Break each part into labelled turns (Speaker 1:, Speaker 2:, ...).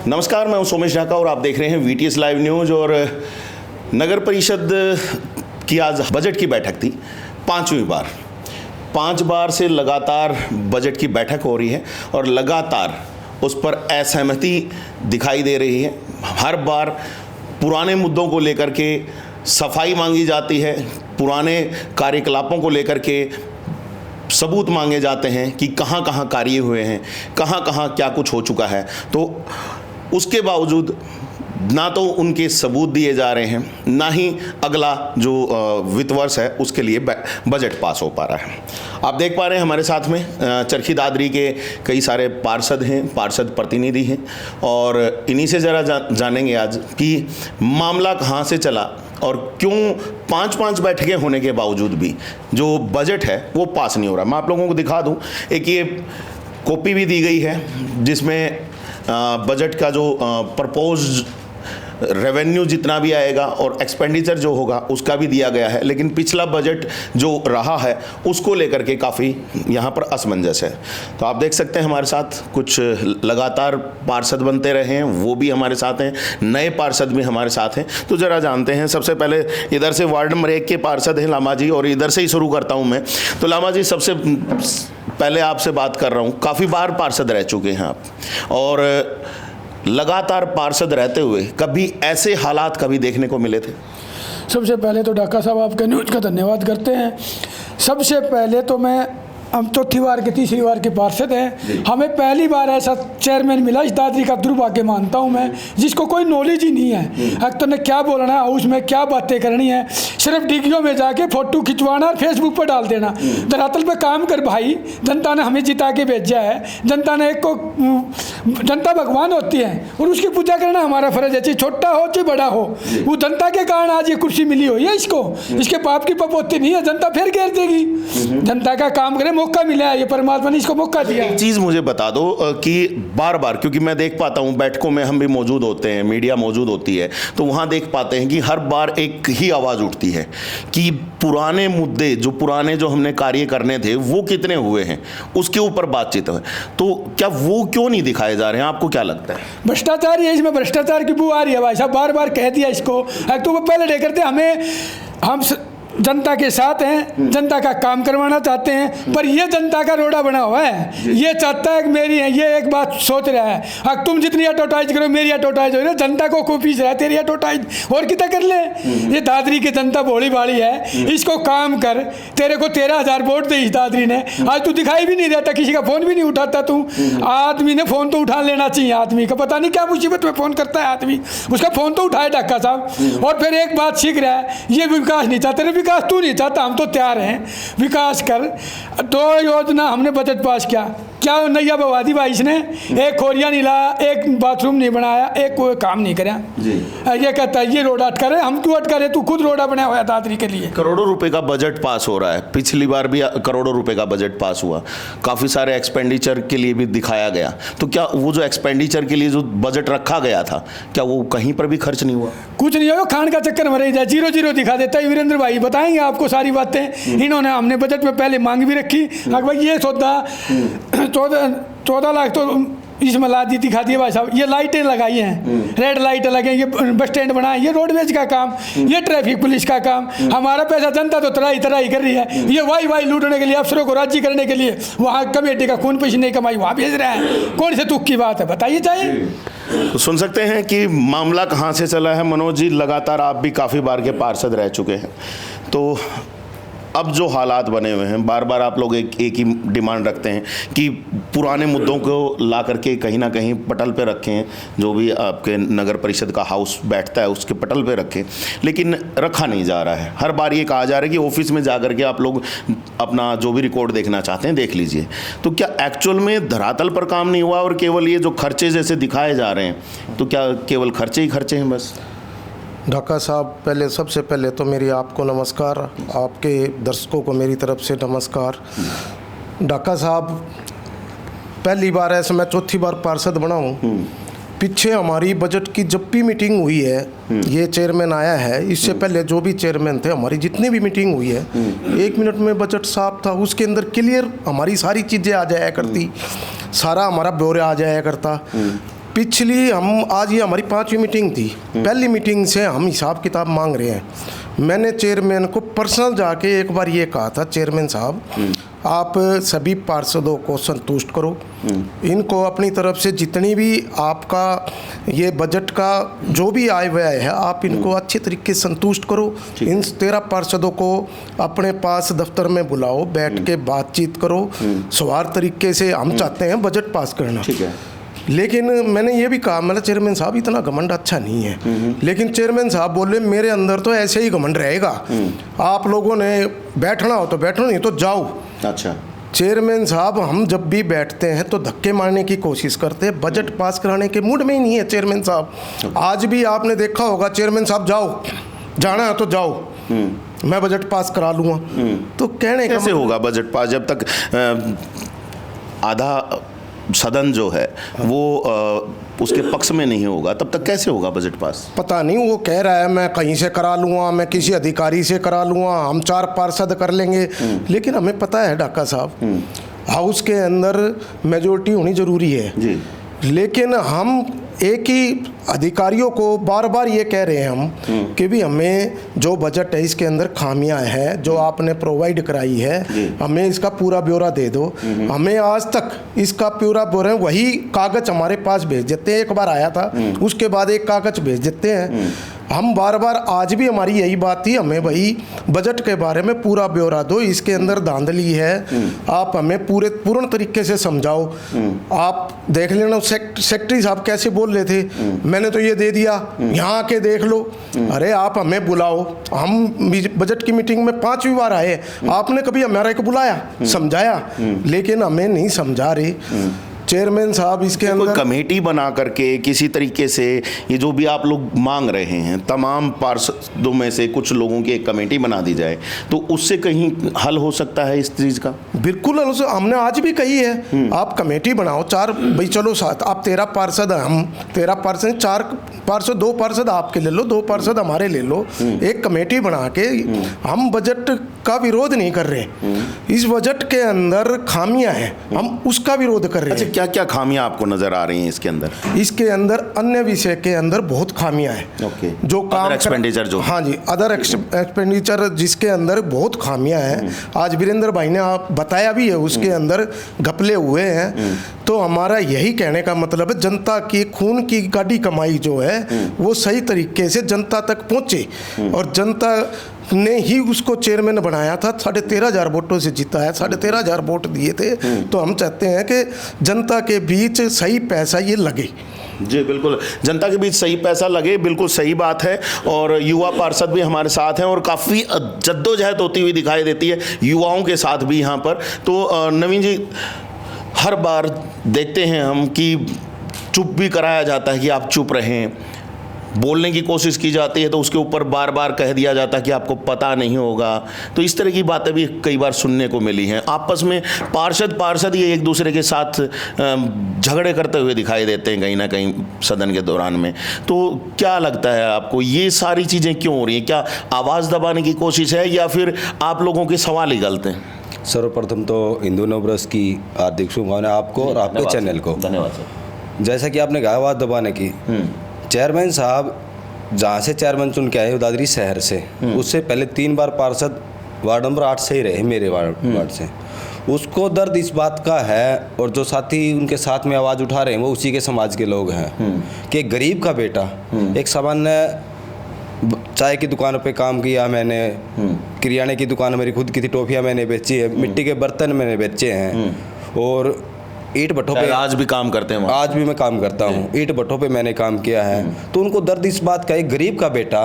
Speaker 1: नमस्कार, मैं हूं सोमेश ढाका और आप देख रहे हैं वीटीएस लाइव न्यूज़। और नगर परिषद की आज बजट की बैठक थी, 5वीं बार। 5 बार से लगातार बजट की बैठक हो रही है और लगातार उस पर असहमति दिखाई दे रही है। हर बार पुराने मुद्दों को लेकर के सफाई मांगी जाती है, पुराने कार्यकलापों को लेकर के सबूत मांगे जाते हैं कि कहाँ कहाँ कार्य हुए हैं, कहाँ कहाँ क्या कुछ हो चुका है। तो उसके बावजूद ना तो उनके सबूत दिए जा रहे हैं, ना ही अगला जो वित्त वर्ष है उसके लिए बजट पास हो पा रहा है। आप देख पा रहे हैं हमारे साथ में चरखी दादरी के कई सारे पार्षद हैं, पार्षद प्रतिनिधि हैं, और इन्हीं से ज़रा जानेंगे आज कि मामला कहाँ से चला और क्यों 5 बैठकें होने के बावजूद भी जो बजट है वो पास नहीं हो रहा। मैं आप लोगों को दिखा दूं, एक ये कॉपी भी दी गई है जिसमें बजट का जो प्रपोज रेवेन्यू जितना भी आएगा और एक्सपेंडिचर जो होगा उसका भी दिया गया है, लेकिन पिछला बजट जो रहा है उसको लेकर के काफ़ी यहाँ पर असमंजस है। तो आप देख सकते हैं हमारे साथ कुछ लगातार पार्षद बनते रहे हैं, वो भी हमारे साथ हैं, नए पार्षद भी हमारे साथ हैं। तो ज़रा जानते हैं, सबसे पहले इधर से वार्ड नंबर 1 के पार्षद हैं लामा जी, और इधर से ही शुरू करता हूँ मैं। तो लामा जी, सबसे पहले आपसे बात कर रहा हूँ, काफ़ी बार पार्षद रह चुके हैं आप, और लगातार पार्षद रहते हुए कभी ऐसे हालात कभी देखने को मिले थे?
Speaker 2: सबसे पहले तो ढाका साहब आपके न्यूज़ का धन्यवाद करते हैं। सबसे पहले तो हम चौथी बार के तीसरी बार के पार्षद हैं, हमें पहली बार ऐसा चेयरमैन मिला। इस दादरी का दुर्भाग्य मानता हूं मैं, जिसको कोई नॉलेज ही नहीं है। एक्टर ने क्या बोलना है, हाउस में क्या बातें करनी है, सिर्फ डिग्रियों में जाके फोटो खिंचवाना और फेसबुक पर डाल देना। धरातल पे काम कर भाई, जनता ने हमें जिता के भेजा है। जनता ने जनता भगवान होती है और उसकी पूजा करना हमारा फर्ज है, चाहे छोटा हो चाहे बड़ा हो। वो जनता के कारण आज ये कुर्सी मिली हुई है इसको, इसके बाप की पपोती नहीं है। जनता फिर घेर देगी। जनता का काम करे, मौका मिला है, ये परमात्मा ने इसको मौका दिया।
Speaker 1: एक चीज़ मुझे बता दो कि बार बार, क्योंकि मैं देख पाता हूँ बैठकों में हम भी मौजूद होते हैं, मीडिया मौजूद होती है, तो वहाँ देख पाते हैं कि हर बार एक ही आवाज़ उठती है कि पुराने मुद्दे जो हमने कार्य करने थे वो कितने हुए हैं, उसके ऊपर बातचीत है। तो क्या वो क्यों नहीं दिखाए जा रहे हैं, आपको क्या लगता है?
Speaker 2: भ्रष्टाचार ही है, इसमें भ्रष्टाचार की बू आ रही है भाई साहब। बार बार कह दिया इसको, तो वो पहले डे करते हम जनता के साथ हैं, जनता का काम करवाना चाहते हैं, पर ये जनता का रोड़ा बना हुआ है। ये चाहता है कि मेरी है, ये एक बात सोच रहा है, अब तुम जितनी एडवर्टाइज करो मेरी एडवर्टाइज हो रही है। जनता को पीस रहा है तेरी एडवर्टाइज, और कितना कर ले। ये दादरी की जनता भोली भाली है, इसको काम कर। तेरे को 13,000 वोट दे इस दादरी ने, आज तू दिखाई भी नहीं देता, किसी का फोन भी नहीं उठाता तू। आदमी ने फोन तो उठा लेना चाहिए, आदमी का पता नहीं क्या मुसीबत में फोन करता है आदमी, उसका फोन तो उठाए ढाका साहब। और फिर एक बात सीख रहा है, ये विकास नहीं चाहते। विकास तू नहीं चाहता, हम तो तैयार हैं, विकास कर। 2 योजना हमने बजट पास किया, क्या नैया बवा दी भाई इसने। एक खोरिया नहीं लाया, एक बाथरूम नहीं बनाया, एक कोई काम नहीं कराया। ये कहता है ये रोड अटका रहे, हम क्यों अटका रहे, तू खुद रोड़ा बनाया हुआ दादरी के लिए।
Speaker 1: करोड़ों रुपए का बजट पास हो रहा है, पिछली बार भी करोड़ों रुपए का बजट पास हुआ, काफ़ी सारे एक्सपेंडिचर के लिए भी दिखाया गया। तो क्या वो जो एक्सपेंडिचर के लिए जो बजट रखा गया था, क्या वो कहीं पर भी खर्च नहीं हुआ?
Speaker 2: कुछ नहीं हुआ, खान का चक्कर में रह जाए, 0 दिखा देता है। वीरेंद्र भाई बताएंगे आपको सारी बातें। इन्होंने हमने बजट में पहले मांग भी रखी, भाई ये सौदा 14 लाख तो इसमें ला दी, दिखा दिए भाई साहब। ये लाइटें लगाई हैं, रेड लाइटें लगे, ये बस स्टैंड बनाए, ये रोडवेज का काम, ये ट्रैफिक पुलिस का काम। हमारा पैसा जनता तो तराई कर रही है। ये वाई लूटने के लिए, अफसरों को राजी करने के लिए वहाँ कमेटी का खून पसीने की कमाई वहाँ भेज रहे हैं। कौन से तुक की बात है, बताइए। चाहिए
Speaker 1: तो सुन सकते हैं कि मामला कहाँ से चला है। मनोज जी, लगातार आप भी काफ़ी बार के पार्षद रह चुके हैं, तो अब जो हालात बने हुए हैं, बार बार आप लोग एक ही डिमांड रखते हैं कि पुराने मुद्दों को ला करके कहीं ना कहीं पटल पे रखें, जो भी आपके नगर परिषद का हाउस बैठता है उसके पटल पे रखें, लेकिन रखा नहीं जा रहा है। हर बार ये कहा जा रहा है कि ऑफिस में जा करके आप लोग अपना जो भी रिकॉर्ड देखना चाहते हैं देख लीजिए। तो क्या एक्चुअल में धरातल पर काम नहीं हुआ और केवल ये जो खर्चे जैसे दिखाए जा रहे हैं, तो क्या केवल खर्चे ही खर्चे हैं बस?
Speaker 3: ढाका साहब, सबसे पहले तो मेरी आपको नमस्कार, आपके दर्शकों को मेरी तरफ से नमस्कार। ढाका साहब, पहली बार ऐसे मैं चौथी बार पार्षद बना हूँ। पीछे हमारी बजट की जब भी मीटिंग हुई है, ये चेयरमैन आया है, इससे पहले जो भी चेयरमैन थे, हमारी जितनी भी मीटिंग हुई है, 1 मिनट में बजट साफ था। उसके अंदर क्लियर हमारी सारी चीज़ें आ जाया करती, सारा हमारा ब्यौरा आ जाया करता। पिछली हम आज ये हमारी 5वीं मीटिंग थी। पहली मीटिंग से हम हिसाब किताब मांग रहे हैं। मैंने चेयरमैन को पर्सनल जाके एक बार ये कहा था, चेयरमैन साहब आप सभी पार्षदों को संतुष्ट करो, इनको अपनी तरफ से जितनी भी आपका ये बजट का जो भी आय व्यय है आप इनको अच्छे तरीके से संतुष्ट करो। इन 13 पार्षदों को अपने पास दफ्तर में बुलाओ, बैठ के बातचीत करो, सवार तरीके से हम चाहते हैं बजट पास करना।
Speaker 1: ठीक है।
Speaker 3: लेकिन मैंने ये भी कहा, मतलब चेयरमैन साहब इतना घमंड अच्छा नहीं है। लेकिन चेयरमैन साहब बोले मेरे अंदर तो ऐसे ही घमंड रहेगा, आप लोगों ने बैठना हो तो बैठो, नहीं तो जाओ।
Speaker 1: अच्छा।
Speaker 3: चेयरमैन साहब हम जब भी बैठते हैं तो धक्के मारने की कोशिश करते हैं, बजट पास कराने के मूड में ही नहीं है चेयरमैन साहब। आज भी आपने देखा होगा चेयरमैन साहब जाओ, जाना है तो जाओ, मैं बजट पास करा लूँगा। तो कहने
Speaker 1: कैसे होगा बजट पास जब तक आधा सदन जो है वो उसके पक्ष में नहीं होगा, तब तक कैसे होगा बजट पास?
Speaker 3: पता नहीं, वो कह रहा है मैं कहीं से करा लूँगा, मैं किसी अधिकारी से करा लूँगा, हम 4 पार्षद कर लेंगे। लेकिन हमें पता है डाका साहब, हाउस के अंदर मेजोरिटी होनी जरूरी है
Speaker 1: जी।
Speaker 3: लेकिन हम एक ही अधिकारियों को बार बार ये कह रहे हैं हम कि भी हमें जो बजट है इसके अंदर खामियां हैं जो आपने प्रोवाइड कराई है, हमें इसका पूरा ब्यौरा दे दो। हमें आज तक इसका पूरा ब्यौरा, वही कागज हमारे पास भेज देते हैं, एक बार आया था उसके बाद एक कागज भेज देते हैं। हम बार बार, आज भी हमारी यही बात थी, हमें वही बजट के बारे में पूरा ब्यौरा दो, इसके अंदर धांधली है, आप हमें पूर्ण तरीके से समझाओ। आप देख लेना सेक्रेटरी साहब कैसे बोल रहे थे, मैंने तो ये दे दिया, यहाँ आके देख लो। अरे आप हमें बुलाओ, हम बजट की मीटिंग में 5वीं बार आए, आपने कभी हमारा को बुलाया, समझाया, लेकिन हमें नहीं समझा रहे चेयरमैन साहब। इसके अंदर
Speaker 1: कमेटी बना करके किसी तरीके से ये जो भी आप लोग मांग रहे हैं, तमाम पार्षदों में से कुछ लोगों की एक कमेटी बना दी जाए तो उससे कहीं हल हो सकता है इस चीज़ का?
Speaker 3: बिल्कुल, हमने आज भी कही है आप कमेटी बनाओ, 4 भाई चलो साथ, आप 13 पार्षद, हम 13 पार्षद, 4 पार्षद, 2 पार्षद आपके ले लो, 2 पार्षद हमारे ले लो, एक कमेटी बना के। हम बजट का विरोध नहीं कर रहे, इस बजट के अंदर खामियां हैं, हम उसका विरोध कर रहे हैं।
Speaker 1: क्या क्या खामियां आपको नजर आ रही हैं इसके अंदर?
Speaker 3: इसके अंदर अन्य विषय के अंदर बहुत खामियां हैं।
Speaker 1: ओके।
Speaker 3: जो काम
Speaker 1: एक्सपेंडिचर जो,
Speaker 3: हाँ जी, अदर एक्सपेंडिचर जिसके अंदर बहुत खामियां हैं। आज वीरेंद्र भाई ने आप बताया भी है, उसके अंदर घपले हुए हैं। तो हमारा यही कहने का मतलब है जनता की खून की गाड़ी कमाई जो है वो सही तरीके से जनता तक पहुंचे, और जनता ने ही उसको चेयरमैन बनाया था, 13,500 वोटों से जीता है, 13,500 वोट दिए थे। तो हम चाहते हैं कि जनता के बीच सही पैसा ये लगे।
Speaker 1: जी बिल्कुल, जनता के बीच सही पैसा लगे, बिल्कुल सही बात है। और युवा पार्षद भी हमारे साथ हैं और काफ़ी जद्दोजहद होती हुई दिखाई देती है युवाओं के साथ भी यहाँ पर। तो नवीन जी, हर बार देखते हैं हम कि चुप भी कराया जाता है कि आप चुप रहें, बोलने की कोशिश की जाती है तो उसके ऊपर बार बार कह दिया जाता है कि आपको पता नहीं होगा। तो इस तरह की बातें भी कई बार सुनने को मिली हैं। आपस में पार्षद ये एक दूसरे के साथ झगड़े करते हुए दिखाई देते हैं कहीं ना कहीं सदन के दौरान में। तो क्या लगता है आपको, ये सारी चीज़ें क्यों हो रही हैं? क्या आवाज़ दबाने की कोशिश है या फिर आप लोगों के सवाल ही गलत हैं?
Speaker 4: सर्वप्रथम तो हिंदू नववर्ष की हार्दिक शुभकामनाएं आपको और आपके चैनल को।
Speaker 1: धन्यवाद सर।
Speaker 4: जैसा कि आपने कहा आवाज़ दबाने की, चेयरमैन साहब जहाँ से चेयरमैन चुन के आए दादरी शहर से, उससे पहले 3 बार पार्षद वार्ड नंबर 8 से ही रहे, मेरे वार्ड से। उसको दर्द इस बात का है, और जो साथी उनके साथ में आवाज़ उठा रहे हैं वो उसी के समाज के लोग हैं कि गरीब का बेटा, एक सामान्य चाय की दुकान पे काम किया मैंने, किराने की दुकान मेरी खुद की थी, टॉफियाँ मैंने बेची है, मिट्टी के बर्तन मैंने बेचे हैं, और ईंट भट्ठों पे
Speaker 1: आज भी काम करते हैं।
Speaker 4: आज भी मैं काम करता हूँ, ईंट भट्ठों पे मैंने काम किया है। तो उनको दर्द इस बात का, एक गरीब का बेटा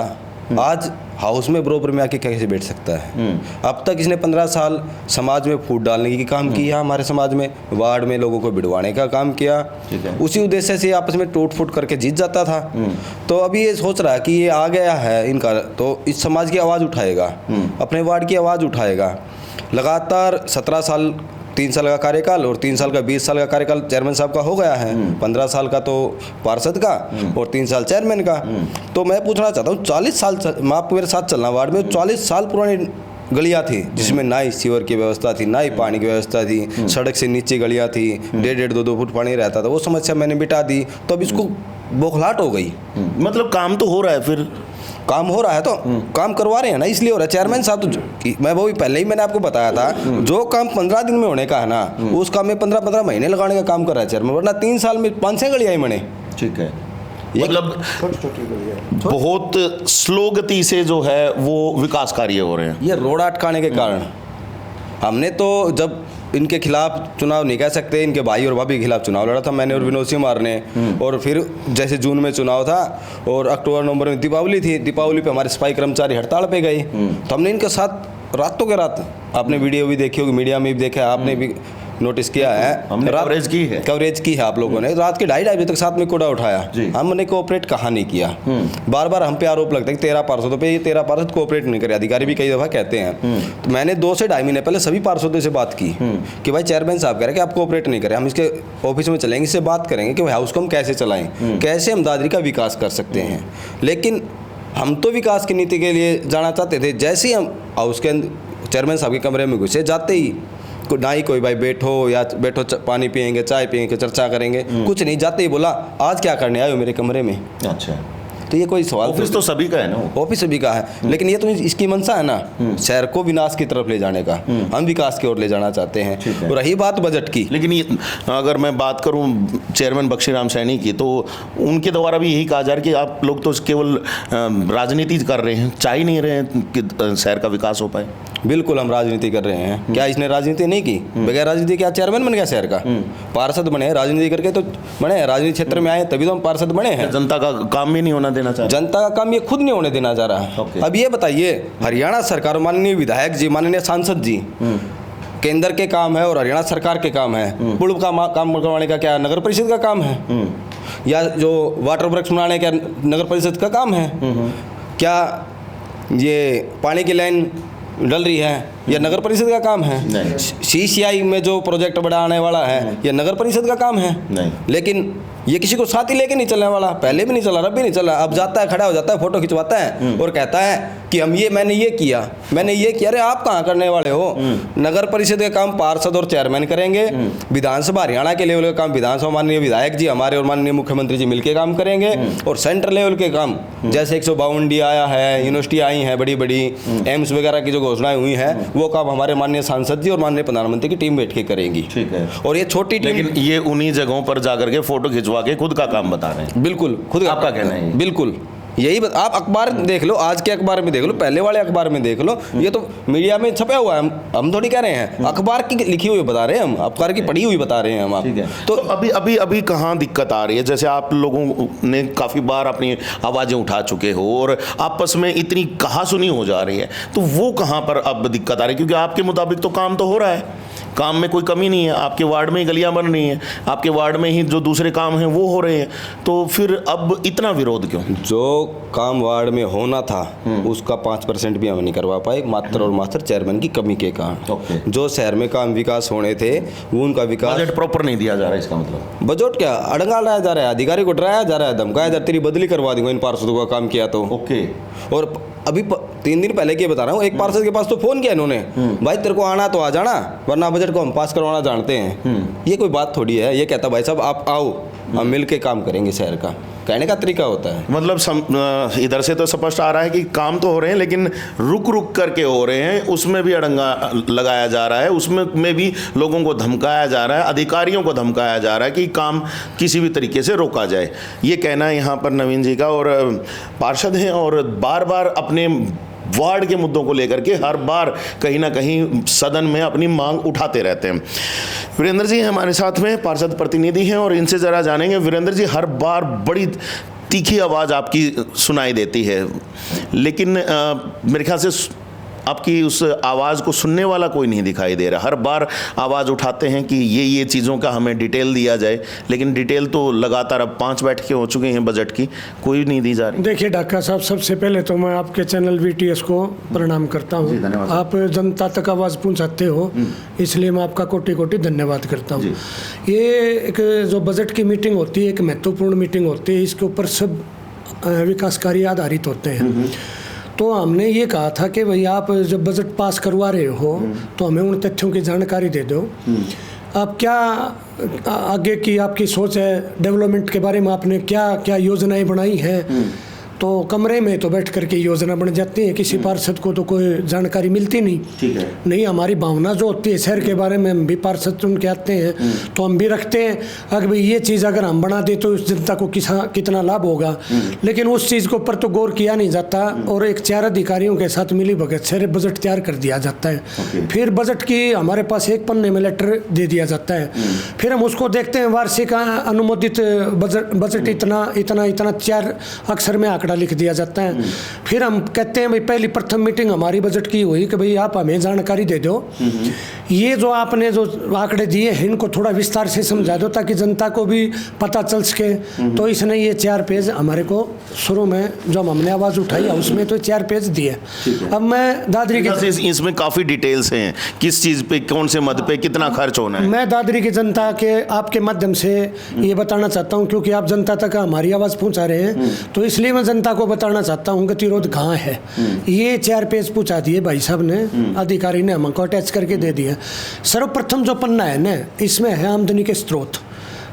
Speaker 4: आज हाउस में बरोबर में आके कैसे बैठ सकता है? अब तक इसने 15 साल समाज में फूट डालने की काम किया, हमारे समाज में वार्ड में लोगों को भिड़वाने का काम किया, उसी उद्देश्य से आपस में टूट फूट करके जीत जाता था। तो अभी ये सोच रहा है कि ये आ गया है इनका, तो इस समाज की आवाज़ उठाएगा, अपने वार्ड की आवाज़ उठाएगा। लगातार 17 साल 3 साल का कार्यकाल और 3 साल का 20 साल का कार्यकाल चेयरमैन साहब का हो गया है, 15 साल का तो पार्षद का और 3 साल चेयरमैन का। तो मैं पूछना चाहता हूँ, 40 साल, मैं आपको मेरे साथ चलना वार्ड में, 40 साल पुरानी गलियाँ थी जिसमें ना ही सीवर की व्यवस्था थी, ना ही पानी की व्यवस्था थी, सड़क से नीचे गलियाँ थी, 1.5-2 फुट पानी रहता था, वो समस्या मैंने मिटा दी, तो अब इसको बौखलाहट हो गई।
Speaker 1: मतलब काम तो हो रहा है, फिर
Speaker 4: काम हो रहा है तो काम करवा रहे हैं ना, इसलिए हो रहा है। चेयरमैन साहब तो मैं वो भी पहले ही मैंने आपको बताया था, जो काम 15 दिन में होने का है ना, उस काम में 15-15 महीने लगाने का काम कर रहा है चेयरमैन, वरना 3 साल में 5-6 गलियाँ ही बने।
Speaker 1: ठीक है, मतलब बहुत स्लो गति से जो है वो विकास कार्य हो रहे हैं।
Speaker 4: ये रोड अटकाने के कारण हमने तो जब इनके खिलाफ चुनाव नहीं कह सकते, इनके भाई और भाभी के खिलाफ चुनाव लड़ा था मैंने और विनोद सिंह मार ने, और फिर जैसे जून में चुनाव था और अक्टूबर नवंबर में दीपावली थी, दीपावली पे हमारे सफाई कर्मचारी हड़ताल पे गए, तो हमने इनके साथ रातों के रात, आपने वीडियो भी देखी होगी, मीडिया में भी देखा, आपने भी नोटिस किया है,
Speaker 1: हमने कवरेज की है
Speaker 4: आप लोगों ने, रात के 2:30 बजे तक साथ में कूड़ा उठाया, हमने कोऑपरेट कहाँ नहीं किया। बार बार हम पे आरोप लगता है कि 13 पार्षदों पे, ये 13 पार्षद कोऑपरेट नहीं करे, अधिकारी भी कई दफ़ा कहते हैं। तो मैंने 2 से 2.5 महीने पहले सभी पार्षदों से बात की कि भाई चेयरमैन साहब कह रहे हैं कि आप कोऑपरेट नहीं करें, हम इसके ऑफिस में चलेंगे, इससे बात करेंगे कि हाउस को हम कैसे चलाएं, कैसे हम दादरी का विकास कर सकते हैं। लेकिन हम तो विकास की नीति के लिए जाना चाहते थे, जैसे ही हम हाउस के चेयरमैन साहब के कमरे में घुसे, जाते ही ना ही कोई भाई बैठो पानी पियेंगे, चाय पियेंगे, चर्चा करेंगे, कुछ नहीं, जाते ही बोला आज क्या करने आए हो मेरे कमरे में।
Speaker 1: अच्छा,
Speaker 4: तो ये कोई सवाल?
Speaker 1: ऑफिस तो सभी का है ना,
Speaker 4: ऑफिस सभी का है, लेकिन ये तो इसकी मंशा है ना, शहर को विनाश की तरफ ले जाने का, हम विकास की ओर ले जाना चाहते हैं। और रही बात बजट की,
Speaker 1: लेकिन ये अगर मैं बात करूं चेयरमैन बख्शीराम सैनी की, तो उनके द्वारा भी यही कहा जा रहा है कि आप लोग तो केवल राजनीति कर रहे हैं, चाह ही नहीं रहे हैं कि शहर का विकास हो पाए।
Speaker 4: बिल्कुल हम राजनीति कर रहे हैं। क्या इसने राजनीति नहीं की? बगैर राजनीति क्या चेयरमैन बन गया शहर का? पार्षद बने, राजनीति करके तो बने, राजनीति क्षेत्र में आए तभी तो हम पार्षद बने हैं।
Speaker 1: जनता का काम भी नहीं होना देना चाहते,
Speaker 4: जनता का काम ये खुद नहीं होने देना चाह रहा है। अब ये बताइए, हरियाणा सरकार, माननीय विधायक जी, माननीय सांसद जी, केंद्र के काम है और हरियाणा सरकार के काम है, पुल का काम करवाने का क्या नगर परिषद का काम है? या जो वाटर वर्क्स बनाने का नगर परिषद का काम है? क्या ये पानी की लाइन डल रही है, यह नगर परिषद का काम है? CCI में जो प्रोजेक्ट बड़ा आने वाला है, यह नगर परिषद का काम है?
Speaker 1: नहीं।
Speaker 4: लेकिन ये किसी को साथ ही लेके नहीं चलने वाला, पहले भी नहीं चला, अब भी नहीं चला। अब जाता है, खड़ा हो जाता है, फोटो खिंचवाता है और कहता है कि मैंने ये किया। अरे आप कहाँ करने वाले हो? नगर परिषद का काम पार्षद और चेयरमैन करेंगे, विधानसभा हरियाणा के लेवल का काम विधानसभा माननीय विधायक जी हमारे और माननीय मुख्यमंत्री जी मिलकर काम करेंगे, और सेंटर लेवल के काम जैसे 152 आया है, यूनिवर्सिटी आई है बड़ी बड़ी, एम्स वगैरह की जो घोषणाएं हुई हैं, वो काम हमारे माननीय सांसद जी और माननीय प्रधानमंत्री की टीम बैठ के करेंगी।
Speaker 1: ठीक है।
Speaker 4: और ये छोटी टीम,
Speaker 1: लेकिन ये उन्हीं जगहों पर जाकर के फोटो खिंचवा के खुद का काम बता रहे हैं।
Speaker 4: बिल्कुल खुद
Speaker 1: आपका कहना है?
Speaker 4: बिल्कुल यही आप अखबार देख लो, आज के अखबार में देख लो, पहले वाले अखबार में देख लो, ये तो मीडिया में छपा हुआ है, हम थोड़ी कह रहे हैं, अखबार की लिखी हुई बता रहे हैं, हम अखबार की पढ़ी हुई बता रहे हैं हम।
Speaker 1: ठीक है। तो अभी कहाँ दिक्कत आ रही है? जैसे आप लोगों ने काफ़ी बार अपनी आवाज़ें उठा चुके हो और आपस में इतनी कहासुनी हो जा रही है, तो वो कहाँ पर अब दिक्कत आ रही है? क्योंकि आपके मुताबिक तो काम तो हो रहा है, काम में कोई कमी नहीं है, आपके वार्ड में ही गलियां बन रही हैं, आपके वार्ड में ही जो दूसरे काम हैं वो हो रहे हैं, तो फिर अब इतना विरोध क्यों?
Speaker 4: जो काम वार्ड में होना था उसका 5% भी हम नहीं करवा पाए, मात्र और मात्र चेयरमैन की कमी के कारण। जो शहर में काम विकास होने थे वो उनका विकास,
Speaker 1: बजट प्रॉपर नहीं दिया जा रहा है, इसका मतलब
Speaker 4: बजट क्या अड़ंगा लाया जा रहा है, अधिकारी को डराया जा रहा है, धमकाया जा रहा है, तेरी बदली करवा दूंगा इन पार्षदों का काम किया तो।
Speaker 1: ओके।
Speaker 4: और अभी 3 दिन पहले की बता रहा हूँ, एक पार्षद के पास तो फोन किया इन्होंने, भाई तेरे को आना तो आ जाना, वरना बजट को हम पास करवाना जानते हैं। ये कोई बात थोड़ी है। ये कहता भाई साहब आप आओ, हम मिल के काम करेंगे शहर का, कहने का तरीका होता है।
Speaker 1: मतलब इधर से तो स्पष्ट आ रहा है कि काम तो हो रहे हैं, लेकिन रुक रुक करके हो रहे हैं, उसमें भी अड़ंगा लगाया जा रहा है, उसमें भी लोगों को धमकाया जा रहा है, अधिकारियों को धमकाया जा रहा है कि काम किसी भी तरीके से रोका जाए। ये कहना है यहाँ पर नवीन जी का, और पार्षद हैं और बार बार अपने वार्ड के मुद्दों को लेकर के हर बार कहीं ना कहीं सदन में अपनी मांग उठाते रहते हैं। वीरेंद्र जी हमारे साथ में पार्षद प्रतिनिधि हैं और इनसे ज़रा जानेंगे। वीरेंद्र जी, हर बार बड़ी तीखी आवाज़ आपकी सुनाई देती है, लेकिन मेरे ख्याल से आपकी उस आवाज़ को सुनने वाला कोई नहीं दिखाई दे रहा। हर बार आवाज़ उठाते हैं कि ये चीज़ों का हमें डिटेल दिया जाए, लेकिन डिटेल तो लगातार अब 5 बैठकें हो चुकी हैं बजट की, कोई नहीं दी जा रही।
Speaker 2: देखिए ढाका साहब, सबसे पहले तो मैं आपके चैनल VTS को प्रणाम करता हूँ। आप जनता तक आवाज़ पहुँचाते हो, इसलिए मैं आपका कोटि कोटि धन्यवाद करता हूँ। ये एक जो बजट की मीटिंग होती है, एक महत्वपूर्ण मीटिंग होती है, इसके ऊपर सब विकास कार्य आधारित होते हैं।
Speaker 5: तो हमने ये कहा था कि भाई आप जब बजट पास करवा रहे हो तो हमें उन तथ्यों की जानकारी दे दो। आप क्या आगे की आपकी सोच है डेवलपमेंट के बारे में, आपने क्या क्या योजनाएं बनाई हैं। तो कमरे में तो बैठ करके योजना बन जाती है, किसी पार्षद को तो कोई जानकारी मिलती नहीं।
Speaker 1: ठीक है।
Speaker 5: नहीं, हमारी भावना जो होती है शहर के बारे में, हम भी पार्षद चुन के आते हैं तो हम भी रखते हैं अगर भाई ये चीज़ अगर हम बना दे तो इस जनता को कितना लाभ होगा। लेकिन उस चीज़ के ऊपर तो गौर किया नहीं जाता और एक 4 अधिकारियों के साथ मिली भगत से बजट तैयार कर दिया जाता है। फिर बजट की हमारे पास एक पन्ने में लेटर दे दिया जाता है। फिर हम उसको देखते हैं, वार्षिक अनुमोदित बजट इतना इतना इतना 4 अक्षर में आंकड़ा लिख दिया जाता है। फिर हम कहते हैं भाई पहली प्रथम मीटिंग हमारी बजट की हुई कि भाई आप हमें जानकारी दे दो, ये जो आपने जो आंकड़े दिए हैं इनको थोड़ा विस्तार से समझा दो ताकि जनता को भी पता चल सके। तो इसने ये 4 पेज हमारे को शुरू में जब हमने आवाज़ उठाई उसमें तो 4 पेज दिए। अब मैं दादरी के
Speaker 1: इसमें काफ़ी डिटेल्स हैं, किस चीज़ पे, कौन से मद पे कितना खर्च होना है।
Speaker 5: मैं दादरी की जनता के आपके माध्यम से ये बताना चाहता हूँ, क्योंकि आप जनता तक हमारी आवाज़ पहुँचा रहे हैं तो इसलिए मैं जनता को बताना चाहता हूँ गतिरोध कहाँ है। ये 4 पेज पूछा दिए भाई साहब ने, अधिकारी ने हमको अटैच करके दे दिया। सर्वप्रथम जो पन्ना है ना, इसमें है आमदनी के स्रोत,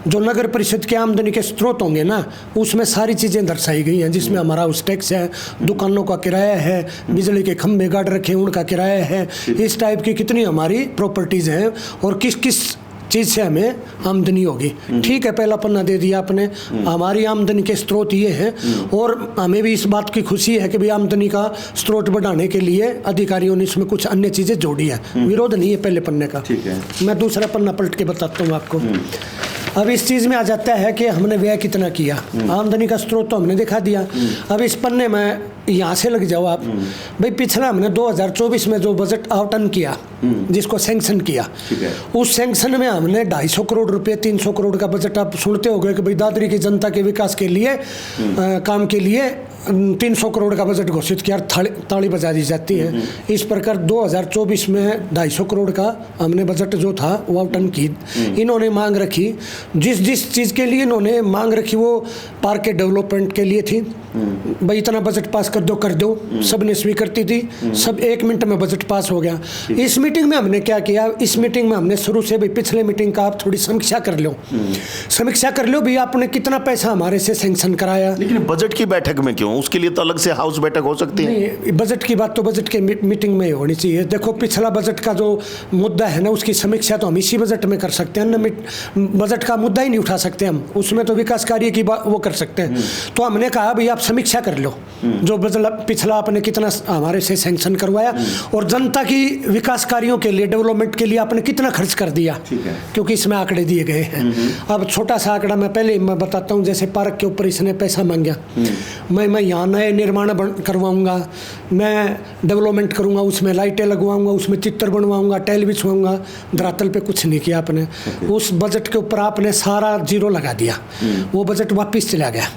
Speaker 5: जो नगर परिषद के आमदनी के स्रोत होंगे ना उसमें सारी चीज़ें दर्शाई गई हैं, जिसमें हमारा हाउस टैक्स है, दुकानों का किराया है, बिजली के खंभे गाड़ रखे हैं उनका किराया है, इस टाइप की कितनी हमारी प्रॉपर्टीज़ हैं और किस किस चीज़ से हमें आमदनी होगी। ठीक है, पहला पन्ना दे दिया आपने। हमारी आमदनी के स्रोत ये हैं और हमें भी इस बात की खुशी है कि भाई आमदनी का स्रोत बढ़ाने के लिए अधिकारियों ने इसमें कुछ अन्य चीज़ें जोड़ी है, विरोध नहीं है पहले पन्ने का।
Speaker 1: ठीक है।
Speaker 5: मैं दूसरा पन्ना पलट के बताता हूँ आपको। अब इस चीज़ में आ जाता है कि हमने व्यय कितना किया, आमदनी का स्रोत तो हमने दिखा दिया। अब इस पन्ने में यहाँ से लग जाओ आप, भाई पिछला हमने 2024 में जो बजट आवंटन किया, जिसको सैंक्शन किया, उस सैंक्शन में हमने 250 करोड़ रुपए, 300 करोड़ का बजट आप सुनते हो गए कि भाई दादरी की जनता के विकास के लिए काम के लिए 300 करोड़ का बजट घोषित किया, ताली बजा दी जाती है। इस प्रकार 2024 में 250 करोड़ का हमने बजट जो था वो आवंटन की। इन्होंने मांग रखी, जिस चीज़ के लिए इन्होंने मांग रखी वो पार्क के डेवलपमेंट के लिए थी। भाई इतना बजट पास कर दो, सबने स्वीकृति थी, सब 1 मिनट में बजट पास हो गया। इस मीटिंग में हमने क्या किया, इस मीटिंग में हमने शुरू से भाई पिछले मीटिंग का आप थोड़ी समीक्षा कर लो भाई आपने कितना पैसा हमारे से सैंक्शन कराया।
Speaker 1: लेकिन बजट की बैठक में क्यों, उसके लिए तो अलग से हाउस बैठक हो सकती है।
Speaker 5: नहीं, बजट की बात तो बजट के मीटिंग में होनी चाहिए। देखो पिछला बजट का जो मुद्दा है ना उसकी समीक्षा तो हम इसी बजट में कर सकते हैं ना, बजट का मुद्दा ही नहीं उठा सकते हम, उसमें तो विकास कार्य की बात वो कर सकते हैं। तो हमने कहा भाई आप समीक्षा कर लो जो पिछला आपने कितना हमारे से सैंक्शन करवाया और जनता की विकास कार्यों के लिए, डेवलपमेंट के लिए आपने कितना खर्च कर दिया, क्योंकि इसमें आंकड़े दिए गए हैं। अब छोटा सा आंकड़ा मैं बताता हूँ, जैसे पार्क के ऊपर इसने पैसा मांगा, मैं यहाँ नए निर्माण करवाऊंगा, मैं डेवलपमेंट करूंगा, उसमें लाइटें लगवाऊंगा, उसमें चित्र बनवाऊंगा, टाइल बिछवाऊंगा, धरातल पे कुछ नहीं किया आपने। उस बजट के ऊपर आपने सारा जीरो लगा दिया, वो बजट वापस चला गया।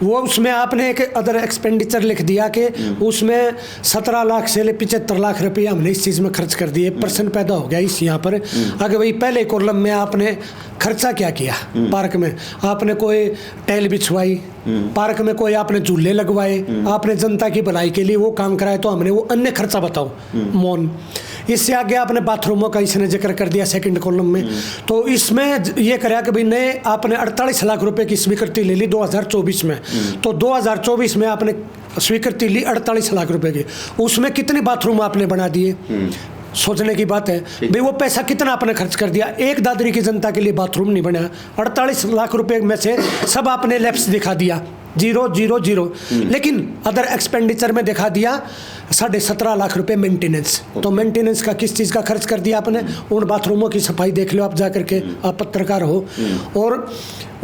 Speaker 5: वो उसमें आपने एक अदर एक्सपेंडिचर लिख दिया कि उसमें 17 लाख से 75 लाख रुपये हमने इस चीज़ में खर्च कर दिए। प्रश्न पैदा हो गया इस यहाँ पर, अगर भाई पहले कॉलम में आपने खर्चा क्या किया, पार्क में आपने कोई टाइल बिछवाई, पार्क में कोई आपने झूले लगवाए, आपने जनता की भलाई के लिए वो काम कराए, तो हमने वो अन्य खर्चा बताओ मौन। इससे आगे आपने बाथरूमों का इसने जिक्र कर दिया सेकंड कॉलम में। तो इसमें ये कराया कि भाई नए आपने 48 लाख रुपए की स्वीकृति ले ली 2024 में। तो 2024 में आपने स्वीकृति ली 48 लाख रुपए की, उसमें कितने बाथरूम आपने बना दिए, सोचने की बात है भाई वो पैसा कितना आपने खर्च कर दिया। एक दादरी की जनता के लिए बाथरूम नहीं बना, 48 लाख रुपए में से सब आपने लैप्स दिखा दिया, 000। लेकिन अदर एक्सपेंडिचर में दिखा दिया 17.5 लाख रुपए मेंटेनेंस। तो मेंटेनेंस का किस चीज़ का खर्च कर दिया आपने, उन बाथरूमों की सफाई देख लो आप जा करके, आप पत्रकार हो, और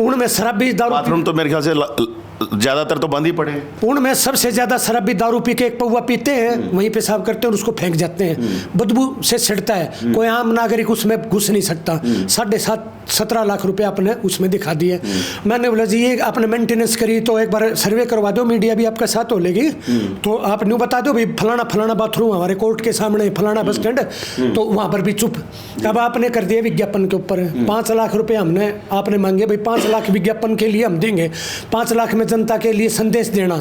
Speaker 5: उनमें शराबी दारू,
Speaker 1: बाथरूम तो मेरे ख्याल से ज़्यादातर तो बंद ही पड़े हैं।
Speaker 5: उनमें सबसे ज़्यादा शराबी दारू पी के एक पौवा पीते हैं, वहीं पेशाब करते हैं और उसको फेंक जाते हैं, बदबू से छिड़ता है, कोई आम नागरिक उसमें घुस नहीं सकता। 17.5 लाख रुपए आपने उसमें दिखा दिए। मैंने बोला जी ये आपने मेंटेनेंस करी तो एक बार सर्वे करवा दो, मीडिया भी आपका साथ हो लेगी, तो आप न्यू बता दो भाई फलाना बाथरूम हमारे कोर्ट के सामने, फलाना बस स्टैंड, तो वहाँ पर भी चुप। अब आपने कर दिया विज्ञापन के ऊपर 5 लाख रुपये हमने आपने मांगे, भाई 5 लाख विज्ञापन के लिए हम देंगे, 5 लाख में जनता के लिए संदेश देना,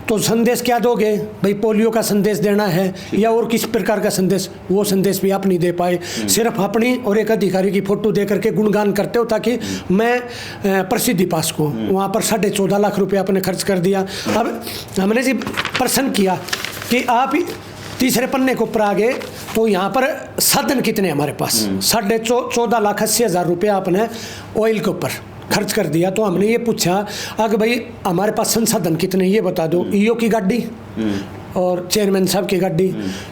Speaker 5: तो संदेश क्या दोगे भाई? पोलियो का संदेश देना है या और किस प्रकार का संदेश? वो संदेश भी आप नहीं दे पाए, सिर्फ अपनी और एक अधिकारी की फोटो दे करके गुणगान करते हो ताकि मैं प्रसिद्धि पास को। वहाँ पर 14.5 लाख रुपये आपने खर्च कर दिया। अब हमने जी प्रश्न किया कि आप तीसरे पन्ने के ऊपर आ गए तो यहाँ पर साधन कितने हमारे पास? 14,80,000 रुपये आपने ऑयल के ऊपर खर्च कर दिया। तो हमने ये पूछा अगर भाई हमारे पास संसाधन कितने ये बता दो। ईओ की गाड़ी और चेयरमैन साहब की गाड़ी।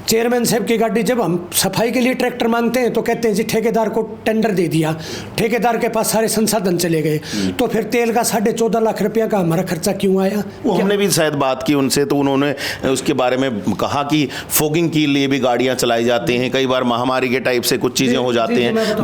Speaker 5: चेयरमैन साहब की गाड़ी जब हम सफाई के लिए ट्रैक्टर मांगते हैं तो कहते हैं जी ठेकेदार को टेंडर दे दिया, ठेकेदार के पास सारे संसाधन चले गए। तो फिर तेल का 14.5 लाख रुपया का हमारा खर्चा क्यों आया?
Speaker 1: वो हमने भी शायद बात की उनसे, तो उन्होंने उसके बारे में कहा कि फोगिंग के लिए भी गाड़ियां चलाई जाती हैं, कई बार महामारी के टाइप से कुछ चीज़ें हो जाती हैं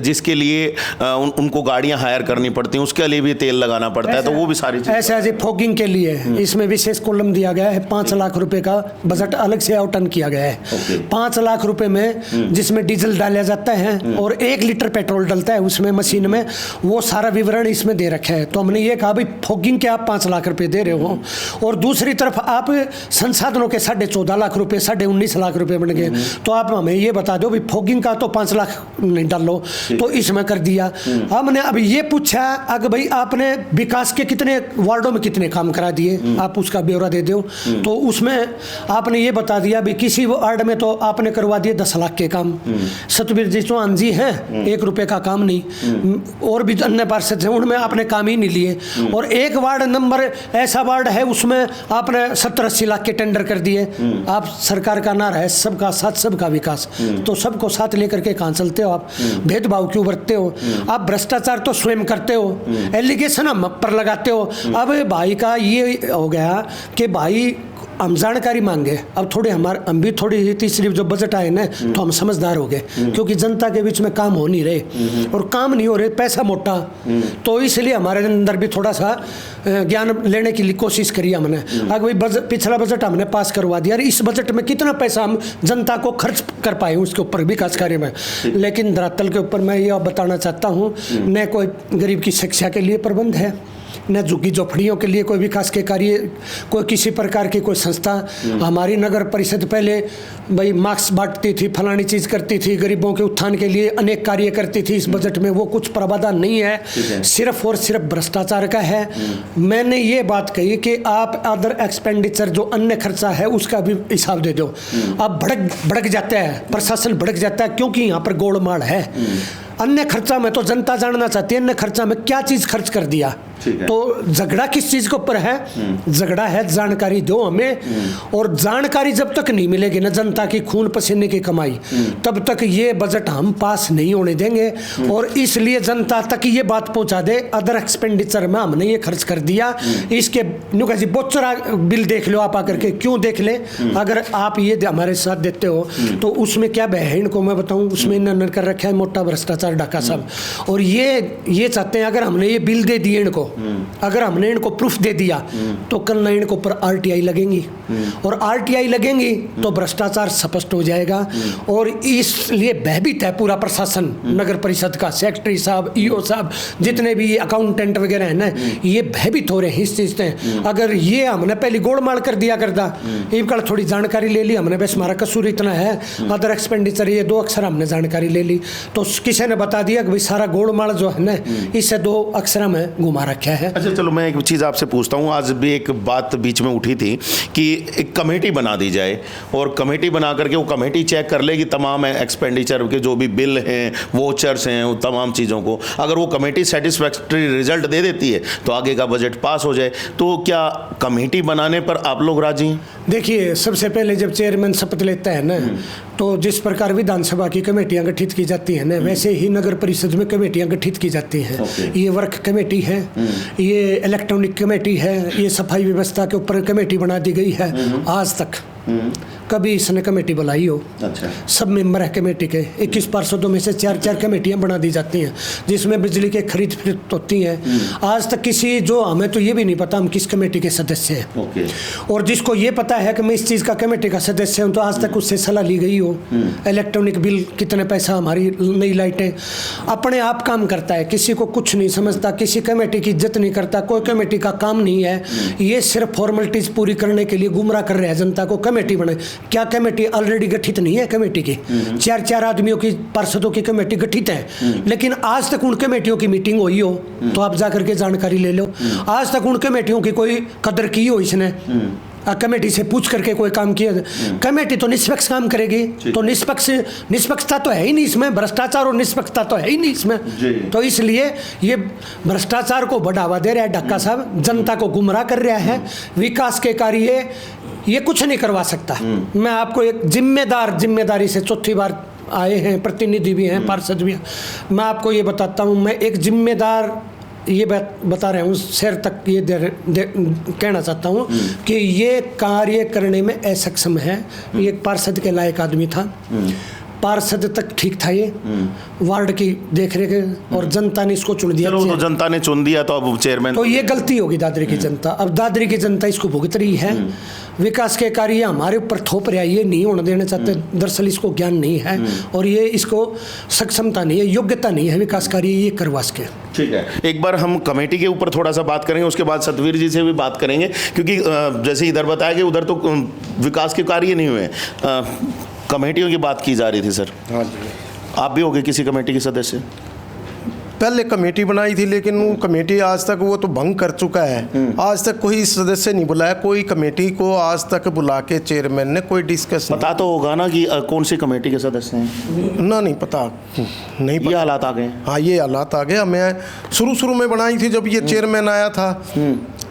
Speaker 1: जिसके लिए उनको गाड़ियाँ हायर करनी पड़ती हैं, उसके लिए भी तेल लगाना पड़ता है। तो वो भी सारी
Speaker 5: ऐसे जी फोगिंग के लिए इसमें विशेष कॉलम दिया गया है। 5 लाख रुपए का बजट अलग से आवंटन किया गया है। 5 लाख रुपए में जिसमें डीजल डाला जाता है और 1 लीटर पेट्रोल डलता है उसमें मशीन में, वो सारा विवरण इसमें दे रखा है। तो हमने ये कहा भाई फोगिंग के आप 5 लाख रुपए दे रहे हो और दूसरी तरफ आप संसाधनों के 14.5 लाख रुपए 19.5 लाख रुपए बन गए। तो आप हमें ये बता दो भाई फोगिंग का तो 5 लाख नहीं डालो, तो इसमें कर दिया। हमने अब ये पूछा अगर भाई आपने विकास के कितने वार्डों में कितने काम करा दिए, आप उसका ब्यौरा दे दो। तो उसमें आपने ये बता दिया भी किसी वार्ड में तो आपने करवा दिए 10 लाख के काम। सतबीर जी चौहान जी हैं, 1 रुपए का काम नहीं, और भी अन्य पार्षद हैं उनमें आपने काम ही नहीं लिए। और एक वार्ड नंबर ऐसा वार्ड है उसमें आपने 70-80 लाख के टेंडर कर दिए। आप सरकार का नारा है सबका साथ सबका विकास, तो सबको साथ लेकर के कहाँ चलते हो? आप भेदभाव क्यों बरतते हो? आप भ्रष्टाचार तो स्वयं करते हो, एलिगेशन हम पर लगाते हो। अब भाई का ये हो गया कि भाई हम जानकारी मांगे, अब थोड़े हम भी थोड़ी तीसरी जो बजट आए ना तो हम समझदार हो गए, क्योंकि जनता के बीच में काम हो नहीं रहे और काम नहीं हो रहे, पैसा मोटा, तो इसलिए हमारे अंदर भी थोड़ा सा ज्ञान लेने की कोशिश करी हमने। अगर भाई पिछला बजट हमने पास करवा दिया, इस बजट में कितना पैसा हम जनता को खर्च कर पाए उसके ऊपर विकास कार्य में। लेकिन धरातल के ऊपर मैं ये बताना चाहता हूँ, न कोई गरीब की शिक्षा के लिए प्रबंध है, न झुग्गी झोपड़ियों के लिए कोई विकास के कार्य, कोई किसी प्रकार की कोई संस्था। हमारी नगर परिषद पहले भाई मार्क्स बांटती थी, फलानी चीज़ करती थी, गरीबों के उत्थान के लिए अनेक कार्य करती थी। इस बजट में वो कुछ प्रावधान नहीं है, सिर्फ और सिर्फ भ्रष्टाचार का है। मैंने ये बात कही कि आप अदर एक्सपेंडिचर जो अन्य खर्चा है उसका भी हिसाब दे दो। अब भड़क जाता है प्रशासन, भड़क जाता है क्योंकि यहाँ पर गोलमाल है। अन्य खर्चा में तो जनता जानना चाहती है अन्य खर्चा में क्या चीज़ खर्च कर दिया। तो झगड़ा किस चीज़ के ऊपर है? झगड़ा है जानकारी दो हमें, और जानकारी जब तक नहीं मिलेगी ना जनता की खून पसीने की कमाई, तब तक ये बजट हम पास नहीं होने देंगे। और इसलिए जनता तक ये बात पहुंचा दे अदर एक्सपेंडिचर में हमने ये खर्च कर दिया, इसके जी बोचरा बिल देख लो आप आकर के। क्यों देख ले? अगर आप ये हमारे साथ देते हो तो उसमें क्या बहन को मैं बताऊं, उसमें इन्होंने कर रखा है मोटा भ्रष्टाचार ढाका साहब। और ये चाहते हैं अगर हमने ये बिल दे दिए इनको, अगर हमने इनको प्रूफ दे दिया तो कल ना इनको पर आरटीआई लगेंगी, और आरटीआई लगेंगी तो भ्रष्टाचार स्पष्ट हो जाएगा। और इसलिए भयभीत है पूरा प्रशासन, नगर परिषद का सेक्रेटरी साहब, ईओ साहब, जितने भी अकाउंटेंट वगैरह हैं ना, ये भयभीत हो रहे हैं इस चीज़ से। अगर ये हमने पहले गोलमाल कर दिया करता, एक कल थोड़ी जानकारी ले ली हमने, बस हमारा कसूर इतना है, अदर एक्सपेंडिचर ये 2 अक्षर हमने जानकारी ले ली, तो किसी ने बता दिया कि भाई सारा गोलमाल जो है ना इससे 2 अक्षर में घुमा रखा है।
Speaker 1: अच्छा चलो मैं एक चीज़ आपसे पूछता हूँ, आज भी एक बात बीच में उठी थी कि एक कमेटी बना दी जाए, और कमेटी बना करके वो कमेटी चेक कर लेगी तमाम एक्सपेंडिचर के जो भी बिल हैं, वोचर्स हैं, तमाम चीज़ों को। अगर वो कमेटी सेटिस्फैक्ट्री रिजल्ट दे देती है तो आगे का बजट पास हो जाए। तो क्या कमेटी बनाने पर आप लोग राजी हैं?
Speaker 5: देखिए, सबसे पहले जब चेयरमैन शपथ लेता है ना, तो जिस प्रकार विधानसभा की कमेटियां गठित की जाती हैं ना, वैसे ही नगर परिषद में कमेटियां गठित की जाती हैं। ये वर्क कमेटी है, ये इलेक्ट्रॉनिक कमेटी है, ये सफाई व्यवस्था के ऊपर कमेटी बना दी गई है। आज तक कभी इसने कमेटी बुलाई हो।
Speaker 1: अच्छा।
Speaker 5: सब मेंबर है कमेटी के, 21 पार्षदों में से 4-4 कमेटियां बना दी जाती हैं जिसमें बिजली के खरीद फरोख्त होती हैं। आज तक किसी, जो हमें तो ये भी नहीं पता हम किस कमेटी के सदस्य हैं।
Speaker 1: ओके।
Speaker 5: और जिसको ये पता है कि मैं इस चीज़ का कमेटी का सदस्य हूँ तो आज तक उससे सलाह ली गई हो। इलेक्ट्रॉनिक बिल कितने पैसा, हमारी नई लाइटें, अपने आप काम करता है, किसी को कुछ नहीं समझता, किसी कमेटी की इज्जत नहीं करता, कोई कमेटी का काम नहीं है। ये सिर्फ फॉर्मेलिटीज़ पूरी करने के लिए गुमराह कर रहे हैं जनता को। कमेटी बने, क्या कमेटी ऑलरेडी गठित नहीं है? कमेटी की 4-4 आदमियों की, पार्षदों की कमेटी गठित है, लेकिन आज तक उन कमेटियों की मीटिंग हुई हो तो आप जाकर के जानकारी ले लो। आज तक उन कमेटियों की कोई कदर की हो इसने? कमेटी से पूछ करके कोई काम किया? कमेटी तो निष्पक्ष काम करेगी, तो निष्पक्षता तो है ही नहीं इसमें, भ्रष्टाचार और निष्पक्षता तो है ही नहीं इसमें। तो इसलिए ये भ्रष्टाचार को बढ़ावा दे रहा है ढक्का साहब, जनता को गुमराह कर रहा है। विकास के कार्य ये कुछ नहीं करवा सकता। मैं आपको एक जिम्मेदारी से चौथी बार आए हैं, प्रतिनिधि भी हैं, पार्षद भी हैं, मैं आपको ये बताता हूँ, मैं एक जिम्मेदार ये बता रहा हूँ, शहर तक ये कहना चाहता हूँ कि ये कार्य करने में असक्षम है। ये एक पार्षद के लायक आदमी था, पार्षद तक ठीक था, ये वार्ड की देख रेख, और जनता ने इसको चुन दिया।
Speaker 1: तो जनता ने चुन दिया तो अब चेयरमैन,
Speaker 5: तो ये गलती होगी दादरी की जनता। अब दादरी की जनता इसको भुगत रही है। विकास के कार्य हमारे ऊपर थोप रहा है, ये नहीं होने देना चाहते। दरअसल इसको ज्ञान नहीं है और ये इसको सक्षमता नहीं है, योग्यता नहीं है विकास कार्य ये करवा सके।
Speaker 1: ठीक है, एक बार हम कमेटी के ऊपर थोड़ा सा बात करेंगे, उसके बाद सतवीर जी से भी बात करेंगे, क्योंकि जैसे इधर बताया कि उधर तो विकास के कार्य नहीं हुए। कमेटियों की बात की जा रही थी सर।
Speaker 3: हाँ जी।
Speaker 1: आप भी होगे किसी कमेटी के सदस्य?
Speaker 3: पहले कमेटी बनाई थी, लेकिन वो कमेटी आज तक वो तो भंग कर चुका है। आज तक कोई सदस्य नहीं बुलाया, कोई कमेटी को आज तक बुला के चेयरमैन ने कोई डिस्कस
Speaker 1: पता तो होगा ना कि कौन सी कमेटी के सदस्य हैं?
Speaker 3: ना, नहीं पता, नहीं पता।
Speaker 1: ये हालात आ गए।
Speaker 3: हाँ, ये हालात आ गए। मैं शुरू में बनाई थी जब ये चेयरमैन आया था,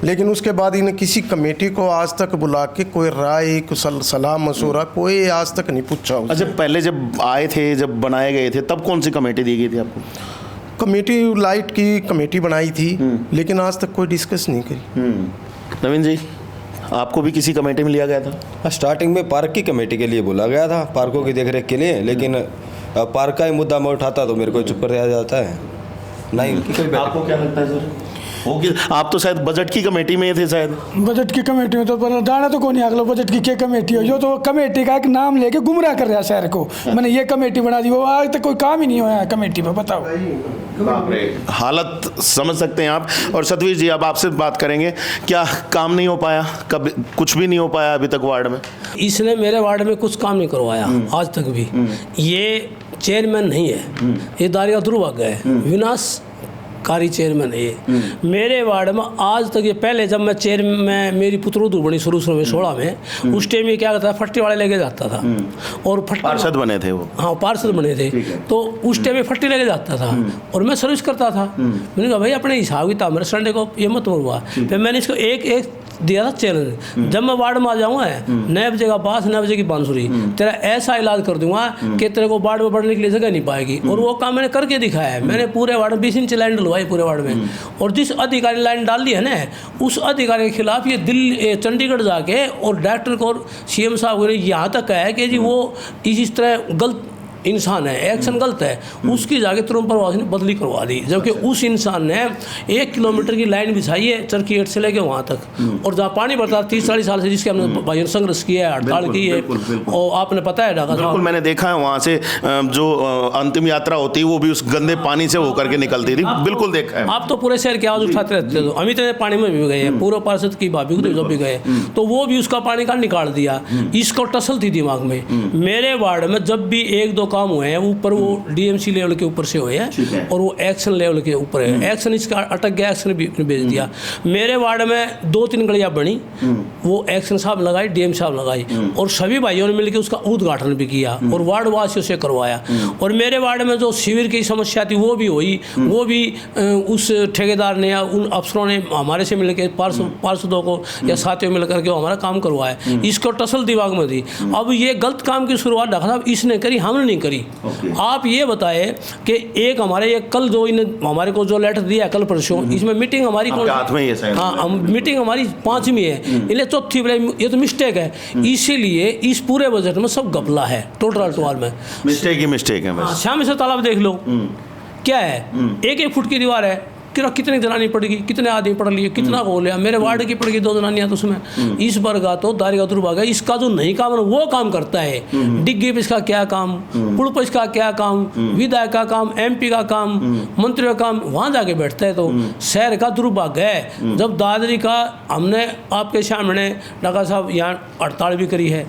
Speaker 3: लेकिन उसके बाद इन्हें किसी कमेटी को आज तक बुला के कोई राय, कुशल सलाह मशूरा कोई आज तक नहीं पूछा।
Speaker 1: अच्छा, पहले जब आए थे, जब बनाए गए थे, तब कौन सी कमेटी दी गई थी आपको?
Speaker 3: कमेटी लाइट की कमेटी बनाई थी, लेकिन आज तक कोई डिस्कस नहीं करी।
Speaker 1: नवीन जी, आपको भी किसी कमेटी में लिया गया था?
Speaker 4: स्टार्टिंग में पार्क की कमेटी के लिए बोला गया था, पार्कों की देखरेख के लिए, लेकिन पार्क का ही मुद्दा मैं उठाता तो मेरे को चुप कर दिया जाता है। नहीं,
Speaker 1: आपको क्या लगता है सर? आप तो शायद बजट की कमेटी में थे शायद।
Speaker 2: बजट की कमेटी में तो पर जाना तो कौन नहीं अगला बजट की क्या कमेटी हो, जो तो कमेटी का एक नाम लेके गुमराह कर रहा है शहर को। मैंने ये कमेटी बना दी, वो आज तक कोई काम ही नहीं हुआ है कमेटी में, बताओ।
Speaker 1: हालत समझ सकते हैं आप। और सतवीर जी, अब आपसे बात करेंगे, क्या काम नहीं हो पाया? कभी कुछ भी नहीं हो पाया अभी तक वार्ड में?
Speaker 6: इसने मेरे वार्ड में कुछ काम नहीं करवाया आज तक भी। ये चेयरमैन नहीं है, ये दारी का दुर्भाग्य है, विनाशकारी चेयरमैन है ये। मेरे वार्ड में आज तक, ये पहले जब मैं चेयरमैन, मेरी पुत्रों बनी शुरू में 16 में, उस टाइम ये क्या करता था, फट्टी वाले लेके जाता था। और
Speaker 1: पार्षद बने थे वो?
Speaker 6: हाँ, पार्षद बने थे। तो उस टाइम में फट्टी लेके जाता था और मैं सर्विस करता था। मैंने कहा भाई अपने हिसाब किताब मेरे संडे को ये मत हुआ। फिर मैंने इसको एक दिया था चैलेंज, जब मैं वार्ड में आ जाऊँगा 9 बजे का पास, 9 बजे की बांसुरी, तेरा ऐसा इलाज कर दूंगा कि तेरे को वार्ड में बढ़ने के लिए जगह नहीं पाएगी। और वो काम मैंने करके दिखाया है। मैंने पूरे वार्ड में 20 इंच लाइन डलवाई पूरे वार्ड में। और जिस अधिकारी लाइन डाल दी है ना, उस अधिकारी के खिलाफ ये दिल्ली, चंडीगढ़ जाके और डॉक्टर को और CM साहब को यहाँ तक है कि जी वो इस तरह गलत इंसान है, एक्शन गलत है, उसकी जाके तुरंत प्रभाव ने बदली करवा दी। जबकि उस इंसान ने 1 किलोमीटर की लाइन बिछाई है चरखी गेट से लेके वहाँ तक, और जहाँ पानी भरता 30-40 साल से, जिसके हमने भाइयों ने संघर्ष किया है, हड़ताल की है। और आपने पता है ढाका साहब,
Speaker 1: मैंने देखा है वहाँ से जो अंतिम यात्रा होती है वो भी उस गंदे पानी से होकर के निकलती थी। बिल्कुल देखा है।
Speaker 6: आप तो पूरे शहर की आवाज़ उठाते रहते हो। अमित ने पानी में भी गए हैं, पूर्व पार्षद की भाभी को जब भी गए तो वो भी उसका पानी का निकाल दिया। इसको टसल थी दिमाग में। मेरे वार्ड में जब भी 1-2 काम हुए हैं, ऊपर वो DMC लेवल के ऊपर से हुए हैं और वो एक्शन लेवल के ऊपर है। एक्शन इसका अटक गया, एक्शन भी भेज दिया। मेरे वार्ड में 2-3 गलियां बनी, वो एक्शन साहब लगाई, DM साहब लगाई, और सभी भाइयों ने मिलकर उसका उद्घाटन भी किया और वार्ड वासियों से करवाया। और मेरे वार्ड में जो शिविर की समस्या थी वो भी हुई, वो भी उस ठेकेदार ने या उन अफसरों ने हमारे से मिलकर, पार्षदों को या साथियों मिलकर के हमारा काम करवाया। इसको टसल दिमाग में थी। अब ये गलत काम की शुरुआत ढाका साहब इसने करी, हमने नहीं नहीं करी। आप ये बताए कि एक हमारे ये कल जो इन्हें हमारे को जो लेटर दिया कल परसों, इसमें मीटिंग हमारी
Speaker 1: आपके हाथ में ही है शायद।
Speaker 6: हाँ, मीटिंग हमारी 5वीं है, इन्हें चौथी, ये तो मिस्टेक है। इसीलिए इस पूरे बजट में सब घपला है, टोटल टोल में
Speaker 1: मिस्टेक ही मिस्टेक है बस।
Speaker 6: श्याम से तालाब देख लो क्या है, 1-1 फुट की दीवार है, कितनी जनानी पड़ेगी, कितने आदमी पढ़ लिए, कितना हो लिया, मेरे वार्ड की पड़ेगी 2 जनानियां तो उसमें। इस बार का तो दारी का दुर्भाग्य, इसका जो नहीं काम है वो काम करता है। डिग्गी पे इसका क्या काम, पुल पर इसका क्या काम, विधायक का काम, MP का काम, मंत्री का काम, वहाँ जाके बैठता है। तो शहर का दुर्भाग्य है। जब दादरी का हमने आपके सामने डॉक्टर साहब यहाँ हड़ताल भी करी है,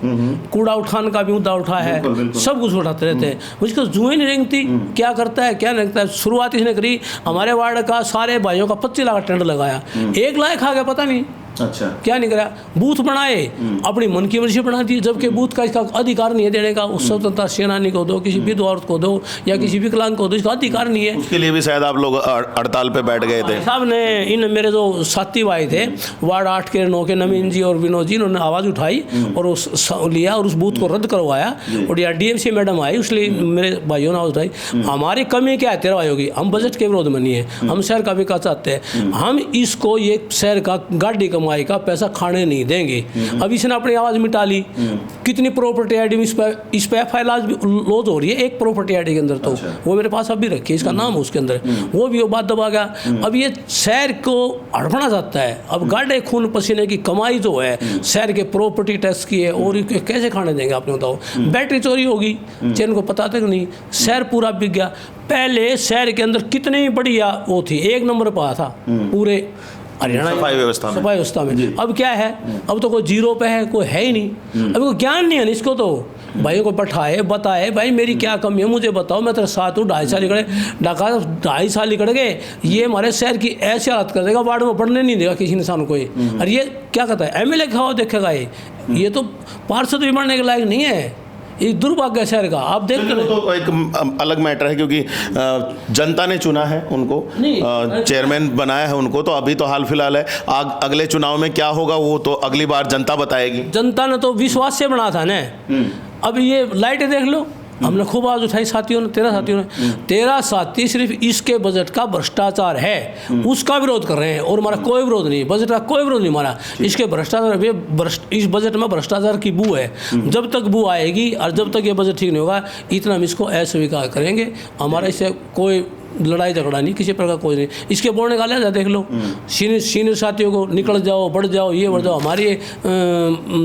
Speaker 6: कूड़ा उठाने का भी मुद्दा उठा है, सब कुछ उठाते रहते हैं, मुझको जुए नहीं रेंगती क्या करता है क्या नहीं करता है। शुरुआत इसने करी, हमारे वार्ड का सारे भाइयों का 25 लाख टेंडर लगाया, 1 लाख खा गया, पता नहीं
Speaker 1: अच्छा
Speaker 6: क्या नहीं करा। बूथ बनाए, अपनी मन की मर्जी बना दी, जबकि बूथ का इसका अधिकार नहीं है देने का। उस स्वतंत्रता सेनानी को दो, किसी विधवा औरत को दो, या किसी विकलांग को दो, इसका अधिकार नहीं है।
Speaker 1: उसके लिए भी शायद आप लोग हड़ताल पे बैठ गए थे।
Speaker 6: साहब ने इन मेरे जो साथी भाई थे वार्ड 8 के 9 के नवीन जी और विनोद जी, इन्होंने आवाज़ उठाई और उस लिया और उस बूथ को रद्द करवाया। और या DMC मैडम आई, उसलिए मेरे भाइयों ने आवाज़ उठाई। हमारी कमी क्या है तेरे भाइयों की, हम बजट के विरोध में नहीं है, हम शहर का विकास चाहते हैं। हम इसको ये शहर का गाड़ी कमाई का पैसा खाने नहीं देंगे। अब इसने अपनी आवाज़ मिटा ली। कितनी प्रॉपर्टी आईडी में इस पर FIR लॉज हो रही है, एक प्रॉपर्टी आईडी के अंदर तो वो मेरे पास अभी रखी है, इसका नाम उसके अंदर, वो भी वो बात दबा गया। अब ये शहर को हड़पना चाहता है। अब गाढ़े खून पसीने की कमाई जो है शहर के प्रॉपर्टी टैक्स की है, और कैसे खाने देंगे आपने बताओ। बैटरी चोरी होगी, चैन को पता तक नहीं, शहर पूरा बिक गया। पहले शहर के अंदर कितनी बढ़िया वो थी, 1 नंबर पर था पूरे हरियाणा
Speaker 1: सफाई व्यवस्था में।
Speaker 6: अब क्या है, अब तो कोई 0 पे है, कोई है ही नहीं। अभी कोई ज्ञान नहीं है इसको। तो भाइयों को बैठाए, बताए भाई मेरी क्या कमी है मुझे बताओ, मैं तेरे साथ हूँ। 2.5 साल निकले डाका, 2.5 साल निकल गए, ये हमारे शहर की ऐसी हालत कर देगा, वार्ड में बढ़ने नहीं देगा किसी इंसान को। और ये क्या कहता है, MLA खाओ देखेगा ये तो पार्षद भी बढ़ने के लायक नहीं है। ये दुर्भाग्य शहर का आप देख रहे हो।
Speaker 1: तो एक अलग मैटर है, क्योंकि जनता ने चुना है उनको, चेयरमैन बनाया है उनको, तो अभी तो हाल फिलहाल है। अगले चुनाव में क्या होगा वो तो अगली बार जनता बताएगी।
Speaker 6: जनता ने तो विश्वास से बना था ना। अब ये लाइटें देख लो, हमने खूब आवाज़ उठाई साथियों ने, 13 साथियों ने। 13 साथी सिर्फ इसके बजट का भ्रष्टाचार है उसका विरोध कर रहे हैं, और हमारा कोई विरोध नहीं, बजट का कोई विरोध नहीं हमारा। इसके भ्रष्टाचार, इस बजट में भ्रष्टाचार की बू है। जब तक बू आएगी और जब तक ये बजट ठीक नहीं होगा, इतना हम इसको अस्वीकार करेंगे। हमारा इससे कोई लड़ाई झगड़ा नहीं, किसी प्रकार कोई नहीं। इसके बोलने का लिहाजा देख लो, सीनियर साथियों को निकल जाओ, बढ़ जाओ, ये बढ़ जाओ। हमारी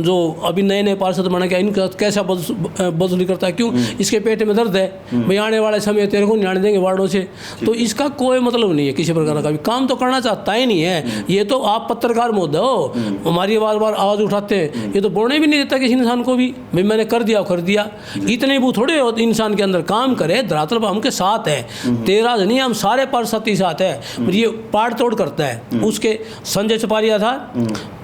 Speaker 6: जो अभी नए पार्षद बने गए, इनका कैसा बदली करता है, क्यों? इसके पेट में दर्द है भाई, आने वाले समय तेरे को नहीं आने देंगे वार्डों से। तो इसका कोई मतलब नहीं है किसी प्रकार का भी, काम तो करना चाहता ही नहीं है। ये तो आप पत्रकार महोदय हो, हमारी बार बार आवाज़ उठाते हैं, ये तो बोलने भी नहीं देता किसी इंसान को भी भाई मैंने कर दिया कर दिया। इतने वो थोड़े इंसान के अंदर काम करे, धरातल पर हमके साथ है। 13 नहीं, हम सारे पार्षद साथ है। ये पाड़ तोड़ करता है। उसके संजय चपारिया था,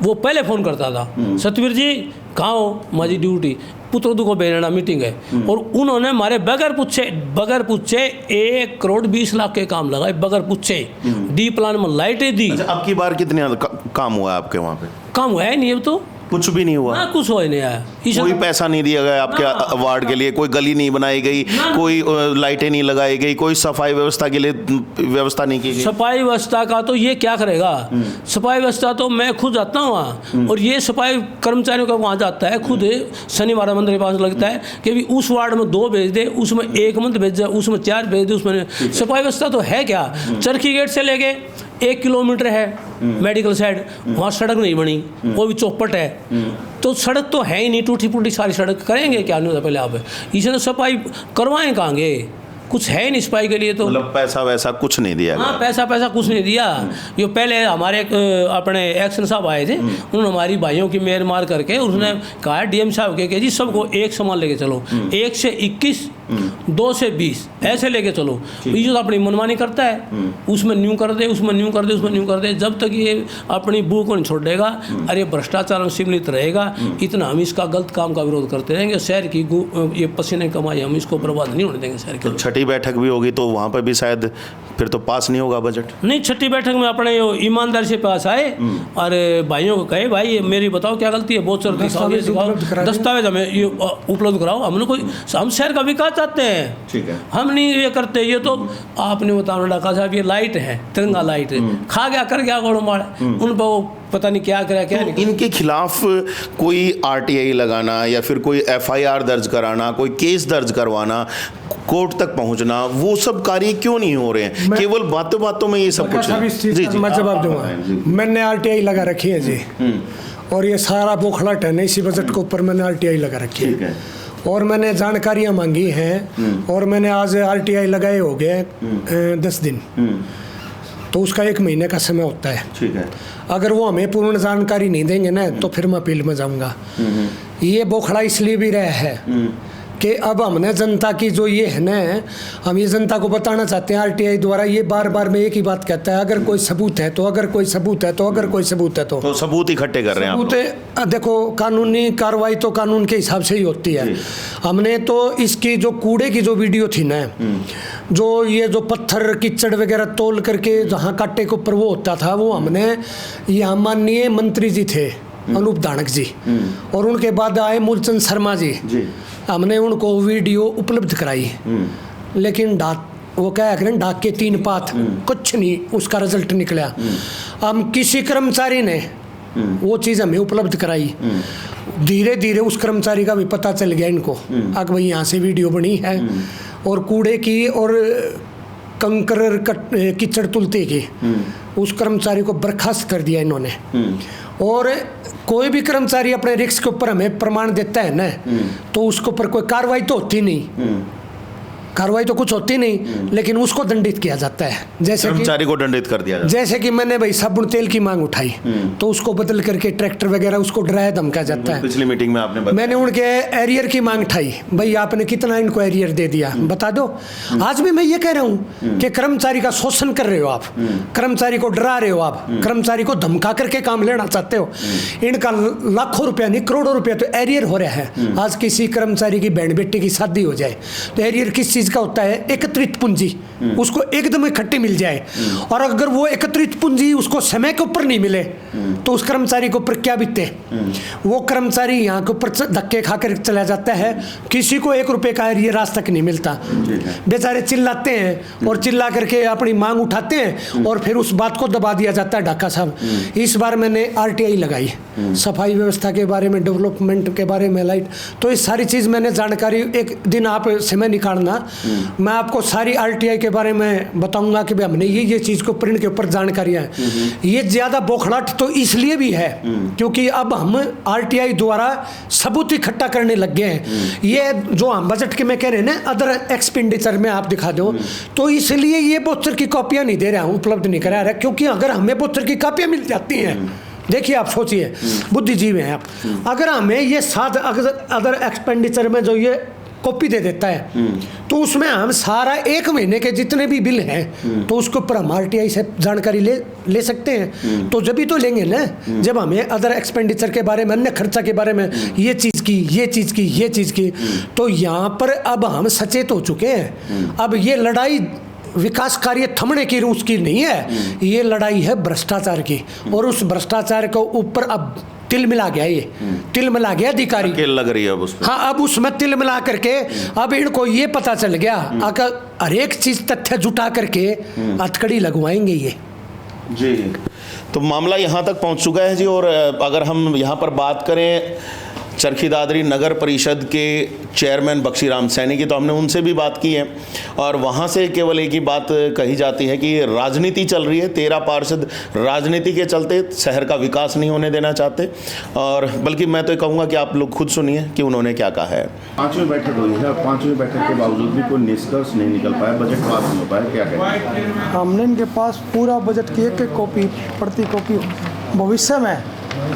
Speaker 6: वो पहले फोन करता था, सतवीर जी कहाँ हो, माजी ड्यूटी पुत्रदू को बेरना मीटिंग है। और उन्होंने हमारे बगैर पूछे 1 करोड़ 20 लाख के काम लगाए, बगैर पूछे। डी प्लान में लाइटें दी।
Speaker 1: अच्छा, अब की बार कितने काम हुआ है आपके वहाँ पे?
Speaker 6: काम हुआ है नहीं, अब तो
Speaker 1: कुछ भी नहीं हुआ।
Speaker 6: ना कुछ हो ही नहीं आया।
Speaker 1: कोई पैसा नहीं दिया गया आपके वार्ड के लिए, कोई गली नहीं बनाई गई, कोई लाइटें नहीं लगाई गई, कोई सफाई व्यवस्था के लिए व्यवस्था नहीं की गई।
Speaker 6: सफाई व्यवस्था का तो ये क्या करेगा, सफाई व्यवस्था तो मैं खुद जाता हूँ वहाँ, और ये सफाई कर्मचारियों का वहाँ जाता है खुद। शनिवार मंदिर के पास लगता है कि भी उस वार्ड में 2 भेज दे, उसमें 1 मंथ भेज दे, उसमें 4 भेज दे। उसमें सफाई व्यवस्था तो है क्या? चरखी गेट से लेके 1 किलोमीटर है मेडिकल साइड, वहाँ सड़क नहीं बनी, वो भी चौपट है। तो सड़क तो है ही नहीं, टूटी फूटी सारी सड़क करेंगे क्या? नहीं होता पहले आप इसने सफाई करवाएं कहाँगे? कुछ है नहीं सफाई के लिए। तो
Speaker 1: मतलब पैसा वैसा कुछ नहीं दिया गया।
Speaker 6: हाँ, पैसा कुछ नहीं दिया। ये पहले हमारे अपने एक्शन साहब आए थे, उन्होंने हमारी भाइयों की मेयर मार करके उसने कहा DM साहब के जी सबको एक समान लेके चलो, 1 से 21, 2 से 20 ऐसे लेके चलो। ये जो अपनी मनमानी करता है, उसमें न्यू कर दे, उसमें न्यू कर दे, उसमें न्यू कर दे। जब तक ये अपनी बू को नहीं छोड़ देगा और ये भ्रष्टाचार में सम्मिलित रहेगा, इतना हम इसका गलत काम का विरोध करते रहेंगे। शहर की ये पसीने कमाई हम इसको बर्बाद नहीं होने देंगे शहर के।
Speaker 1: छठी बैठक भी होगी तो वहाँ पर भी शायद फिर तो पास नहीं होगा बजट।
Speaker 6: नहीं, छठी बैठक में अपने ईमानदारी से पास आए और भाइयों को कहे भाई मेरी बताओ क्या गलती है, बहुत सारे दस्तावेज हमें ये उपलब्ध कराओ। हमने कोई, हम शहर का विकास चाहते हैं,
Speaker 1: ठीक है।
Speaker 6: हम नहीं ये करते। ये तो आपने बताया डाका साहब, ये लाइट है, तिरंगा लाइट खा गया कर गया गोड़ मार, उन पर वो पता नहीं क्या करा क्या नहीं।
Speaker 1: इनके खिलाफ कोई आरटीआई लगाना या फिर कोई एफआईआर दर्ज कराना, कोई केस दर्ज करवाना, कोर्ट तक पहुंचना, वो सब कार्य क्यों नहीं हो रहे हैं? केवल बातों बातों में ये सब कुछ
Speaker 5: साहब, इस चीज़
Speaker 1: जी
Speaker 5: का
Speaker 1: जी
Speaker 5: मैं जवाब दूंगा। मैंने आरटीआई लगा रखी है जी, और ये सारा बोखलाट है ना, इसी बजट के ऊपर मैंने आरटीआई लगा रखी
Speaker 1: ठीक
Speaker 5: है।
Speaker 1: है।
Speaker 5: और मैंने जानकारियां मांगी हैं, और मैंने आज आरटीआई लगाए हो गए 10 दिन, तो उसका 1 महीने का समय होता है।
Speaker 1: ठीक है।
Speaker 5: अगर वो हमें पूर्ण जानकारी नहीं देंगे ना, तो फिर मैं अपील में जाऊंगा। ये बोखड़ा इसलिए भी रहा है कि अब हमने जनता की जो ये है ना, हम ये जनता को बताना चाहते हैं आरटीआई द्वारा, ये बार बार में एक ही बात कहता है, अगर कोई सबूत है तो, अगर कोई सबूत है तो, अगर कोई सबूत है तो
Speaker 1: सबूत इकट्ठे कर रहे हैं आप
Speaker 5: सबूत
Speaker 1: लोग।
Speaker 5: देखो, कानूनी कार्रवाई तो कानून के हिसाब से ही होती है। हमने तो इसकी जो कूड़े की जो वीडियो थी ना, जो ये जो पत्थर कीचड़ वगैरह तोल करके जहाँ कांटे के ऊपर वो होता था, वो हमने यहाँ माननीय मंत्री जी थे अनूप धानक जी, और उनके बाद आए मूलचंद शर्मा जी, हमने उनको वीडियो उपलब्ध कराई। लेकिन वो क्या करें, डाक के 3 पात, कुछ नहीं उसका रिजल्ट निकला। हम किसी कर्मचारी ने वो चीज़ हमें उपलब्ध कराई, धीरे धीरे उस कर्मचारी का भी पता चल गया इनको, अगर भाई यहाँ से वीडियो बनी है, और कूड़े की और कंकर कीचड़ तुलते की, उस कर्मचारी को बर्खास्त कर दिया इन्होंने। और कोई भी कर्मचारी अपने रिस्क के ऊपर हमें प्रमाण देता है ना, तो उसके ऊपर कोई कार्रवाई तो होती नहीं, कार्रवाई तो कुछ होती नहीं, लेकिन उसको दंडित किया जाता है। जैसे
Speaker 1: कर्मचारी को दंडित कर दिया जाता है।
Speaker 5: जैसे कि मैंने भाई साबुन तेल की मांग उठाई, तो उसको बदल करके ट्रैक्टर वगैरह उसको डराया धमकाया जाता है।
Speaker 1: पिछली मीटिंग में आपने बताया।
Speaker 5: मैंने उनके एरियर की मांग उठाई, भाई आपने कितना इनको एरियर दे दिया बता दो। आज भी मैं ये कह रहा हूँ कि कर्मचारी का शोषण कर रहे हो आप, कर्मचारी को डरा रहे हो आप, कर्मचारी को धमका करके काम लेना चाहते हो। इनका लाखों रुपया नहीं करोड़ों रुपया तो एरियर हो रहा है। आज किसी कर्मचारी की बहन बेटी की शादी हो जाए तो एरियर किस चीज का होता है? एकत्रित पूंजी, उसको एकदम इकट्ठी मिल जाए, और अगर वो एकत्रित पूंजी उसको समय के ऊपर नहीं मिले तो उस कर्मचारी को ऊपर क्या बीते? वो कर्मचारी यहाँ के ऊपर धक्के खाकर चला जाता है, किसी को 1 रुपए का एरियर आज तक नहीं मिलता। बेचारे चिल्लाते हैं और चिल्ला करके अपनी मांग उठाते हैं, और फिर उस बात को दबा दिया जाता है। ढाका साहब, इस बार मैंने आरटीआई लगाई, सफाई व्यवस्था के बारे में, डेवलपमेंट के बारे में, लाइट, तो ये सारी चीज़ मैंने जानकारी, एक दिन आप समय निकालना, मैं आपको सारी आरटीआई के बारे में बताऊंगा कि भाई हमने ये चीज़ को प्रिंट के ऊपर जानकारियाँ हैं। ये ज़्यादा बौखलाहट तो इसलिए भी है क्योंकि अब हम आरटीआई द्वारा सबूत इकट्ठा करने लग गए हैं। ये जो हम बजट के में कह रहे हैं ना, अदर एक्सपेंडिचर में आप दिखा दो, तो इसलिए ये बोचर की कॉपियाँ नहीं दे रहा हूँ, उपलब्ध नहीं करा रहा, क्योंकि अगर हमें बोचर की कॉपियाँ मिल जाती हैं, देखिए आप सोचिए, बुद्धिजीवी हैं आप, अगर हमें ये 7 अदर एक्सपेंडिचर में जो ये कॉपी दे देता है, तो उसमें हम सारा 1 महीने के जितने भी बिल हैं, तो उसके ऊपर हम आरटीआई से जानकारी ले सकते हैं। तो जब भी तो लेंगे ना, जब हमें अदर एक्सपेंडिचर के बारे में, अन्य खर्चा के बारे में, ये चीज़ की, ये चीज़ की, ये चीज़ की, तो यहाँ पर अब हम सचेत हो चुके हैं। अब ये लड़ाई विकास कार्य थमने की रूस की नहीं है, ये लड़ाई है भ्रष्टाचार की, और उस भ्रष्टाचार के ऊपर अब तिल मिला गया, ये तिल मिला गया अधिकारी,
Speaker 1: लग रही है अब उसमें।
Speaker 5: हाँ, अब उसमें तिल मिला करके अब इनको ये पता चल गया, अगर हर एक चीज तथ्य जुटा करके हथकड़ी लगवाएंगे ये
Speaker 1: जी। तो मामला यहाँ तक पहुँच चुका है जी। और अगर हम यहाँ पर बात करें चरखी दादरी नगर परिषद के चेयरमैन बख्शीराम सैनी की, तो हमने उनसे भी बात की है, और वहाँ से केवल एक ही बात कही जाती है कि राजनीति चल रही है। 13 पार्षद राजनीति के चलते शहर का विकास नहीं होने देना चाहते, और बल्कि मैं तो कहूँगा कि आप लोग खुद सुनिए कि उन्होंने क्या कहा है।
Speaker 7: 5वीं बैठक हुई है, 5वीं बैठक के बावजूद भी कोई निष्कर्ष नहीं निकल पाया, बजट पास नहीं हो पाया, क्या कहें?
Speaker 8: हमने इनके पास पूरा बजट की एक कॉपी, प्रति कॉपी भविष्य में,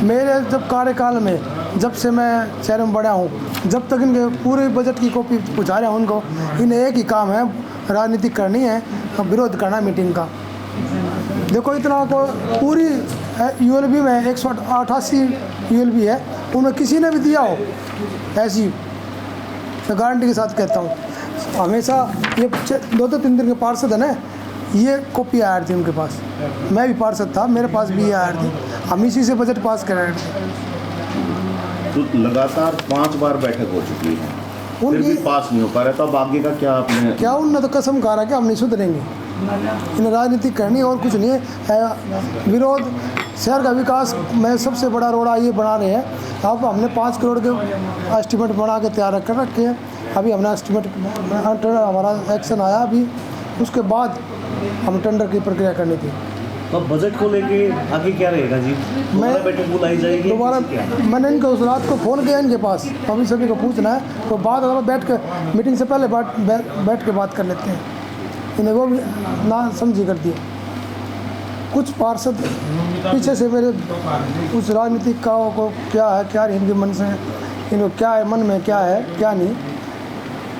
Speaker 8: मेरे जब कार्यकाल में, जब से मैं चेयरमैन बड़ा हूँ, जब तक इनके पूरे बजट की कॉपी पहुँचा रहे हैं उनको, इन्हें एक ही काम है, राजनीति करनी है, विरोध करना मीटिंग का। देखो इतना को पूरी यूएलबी में 188 यूएलबी है, उनमें किसी ने भी दिया हो ऐसी, मैं गारंटी के साथ कहता हूँ। हमेशा ये 2-3 दिन के पार्षद है ना, ये कॉपी आ रही थी उनके पास, मैं भी पार्षद था, मेरे पास भी ये आ रही थी, हम इसी से बजट पास करा रहे थे।
Speaker 7: तो लगातार 5 बार बैठक हो चुकी है, फिर भी
Speaker 8: उनकी
Speaker 7: पास नहीं हो पा रहा, तो अब आगे का क्या आपने?
Speaker 8: क्या उनने तो कसम खा रहा कि हम नहीं सुधरेंगे, इन राजनीति करनी और कुछ नहीं है। विरोध शहर का विकास में सबसे बड़ा रोड़ा ये बना रहे हैं। अब हमने 5 करोड़ के एस्टीमेट बना के तैयार कर रखे हैं। अभी हमने एस्टीमेट हमारा एक्शन आया अभी, उसके बाद हम टेंडर की प्रक्रिया करनी थी।
Speaker 9: तो बजट को लेके आगे क्या रहेगा जी? दोबारा बैठक बुलाई जाएगी?
Speaker 8: दोबारा मैंने इनको उस रात को फ़ोन किया इनके पास, अभी सभी को पूछना है तो बाद में बैठ के मीटिंग से पहले बैठ के बात कर लेते हैं। इन्हें वो भी ना समझी कर दिया। कुछ पार्षद पीछे से मेरे उस राजनीतिक को क्या है क्या नहीं, इनके मन से इनको क्या है, मन में क्या है क्या नहीं,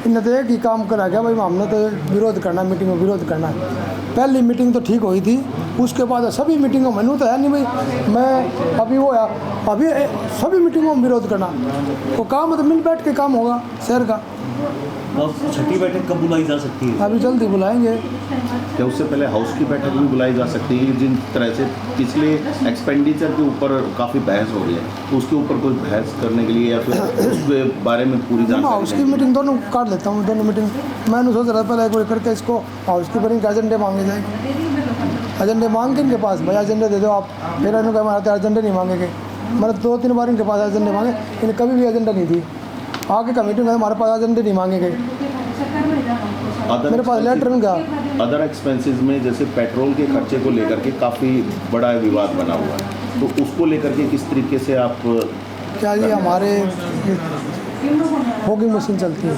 Speaker 8: इन्हें तो एक ही काम करा गया भाई हमने तो विरोध करना, मीटिंग में विरोध करना। पहली मीटिंग तो ठीक हुई थी, उसके बाद सभी मीटिंगों में तो है नहीं भाई मैं अभी वो है, अभी सभी मीटिंगों में विरोध करना, वो काम है तो मिल बैठ के काम होगा शहर का।
Speaker 9: और छठी बैठक कब बुलाई जा सकती है?
Speaker 8: अभी जल्दी बुलाएंगे।
Speaker 7: क्या उससे पहले हाउस की बैठक भी बुलाई जा सकती है? जिन तरह से पिछले एक्सपेंडिचर के ऊपर काफ़ी बहस हो रही है, तो उसके ऊपर कोई बहस करने के लिए या फिर उसके बारे में पूरी
Speaker 8: हाउस
Speaker 7: जानकारी?
Speaker 8: की मीटिंग दोनों काट लेता हूँ, दोनों मीटिंग मैंने सोच रहा था पहले एक बार करके इसको हाउस की मीटिंग के एजेंडे मांगे जाएंगे, एजेंडे मांग के इनके पास भाई एजेंडे दे दो आप, फिर इन्होंने कहा एजेंडे नहीं मांगेंगे। मैंने 2-3 बार इनके पास एजेंडे मांगे, इन्हें कभी भी एजेंडा नहीं दी। आगे का मीटिंग है हमारे पास एजेंडे नहीं मांगे गए, मेरे पास लेटर नहीं गया।
Speaker 7: अदर एक्सपेंसेस में जैसे पेट्रोल के खर्चे को लेकर के काफ़ी बड़ा विवाद बना हुआ है, तो उसको लेकर के किस तरीके से आप?
Speaker 8: क्या ये हमारे फॉगिंग मशीन चलती है,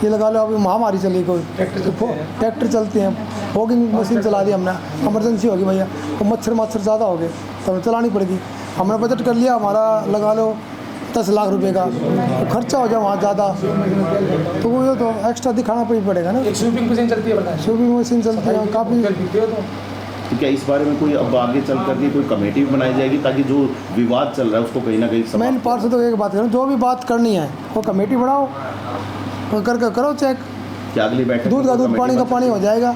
Speaker 8: ये लगा लो अभी महामारी चली कोई ट्रैक्टर चलते हैं, फॉगिंग मशीन चला दी हमने, इमरजेंसी होगी भैया तो मच्छर ज़्यादा हो गए तो हमें चलानी पड़ेगी। हमने बजट कर लिया हमारा लगा लो 10 लाख रुपए का, तो खर्चा हो जाए वहाँ ज़्यादा तो वो ये तो एक्स्ट्रा दिखाना पड़ेगा ना।
Speaker 2: स्वीपिंग मशीन चलती है,
Speaker 8: स्वीपिंग मशीन चलती है काफ़ी।
Speaker 7: तो क्या इस बारे में कोई अब आगे चल करके कोई कमेटी भी बनाई जाएगी ताकि जो विवाद चल रहा है उसको कहीं ना कहीं
Speaker 8: मैं इन पार्षदों तो एक बात करूँ, जो भी बात करनी है वो कमेटी बनाओ, वो करके करो चेक,
Speaker 7: क्या अगली बैठक
Speaker 8: दूध का
Speaker 7: में कोई
Speaker 8: दूध पानी का
Speaker 7: कमेटी
Speaker 8: पानी हो जाएगा।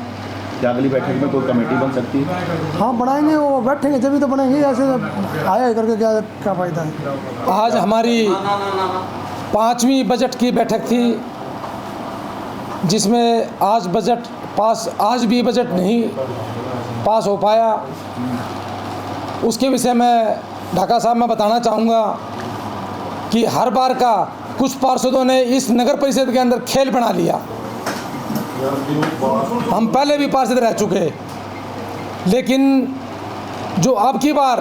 Speaker 7: क्या अगली बैठक में कोई कमेटी बन सकती है?
Speaker 8: हाँ बनाएंगे, वो बैठेंगे जब भी तो बनेंगे, ऐसे आया करके क्या फ़ायदा है।
Speaker 2: आज हमारी 5वीं बजट की बैठक थी, जिसमें आज बजट पास, आज भी बजट नहीं पास हो पाया। उसके विषय में ढाका साहब मैं बताना चाहूँगा कि हर बार का कुछ पार्षदों ने इस नगर परिषद के अंदर खेल बना लिया। हम पहले भी पार्षद रह चुके, लेकिन जो अब की बार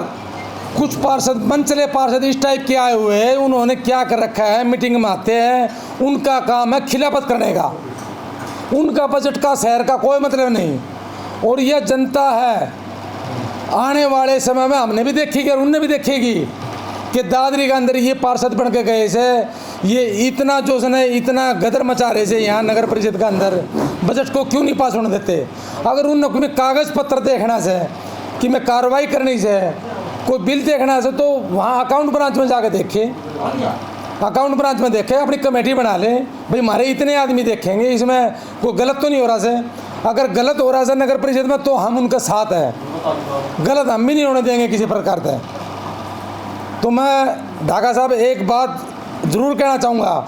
Speaker 2: कुछ पार्षद मनचले पार्षद इस टाइप के आए हुए हैं, उन्होंने क्या कर रखा है, मीटिंग में आते हैं, उनका काम है खिलाफत करने का, उनका बजट का शहर का कोई मतलब नहीं। और यह जनता है आने वाले समय में हमने भी देखेगी और उनने भी देखेगी कि दादरी के अंदर ये पार्षद बन के गए से ये इतना जो ने इतना गदर मचा रहे थे यहाँ नगर परिषद के अंदर, बजट को क्यों नहीं पास होने देते। अगर उन कोई कागज़ पत्र देखना से कि मैं कार्रवाई करनी से, कोई बिल देखना से, तो वहाँ अकाउंट ब्रांच में जाकर देखे, अकाउंट ब्रांच में देखे, अपनी कमेटी बना ले भाई, हमारे इतने आदमी देखेंगे, इसमें कोई गलत तो नहीं हो रहा से। अगर गलत हो रहा है नगर परिषद में तो हम उनका साथ है, गलत हम भी नहीं होने देंगे किसी प्रकार से। तो मैं ढाका साहब एक बात ज़रूर कहना चाहूँगा,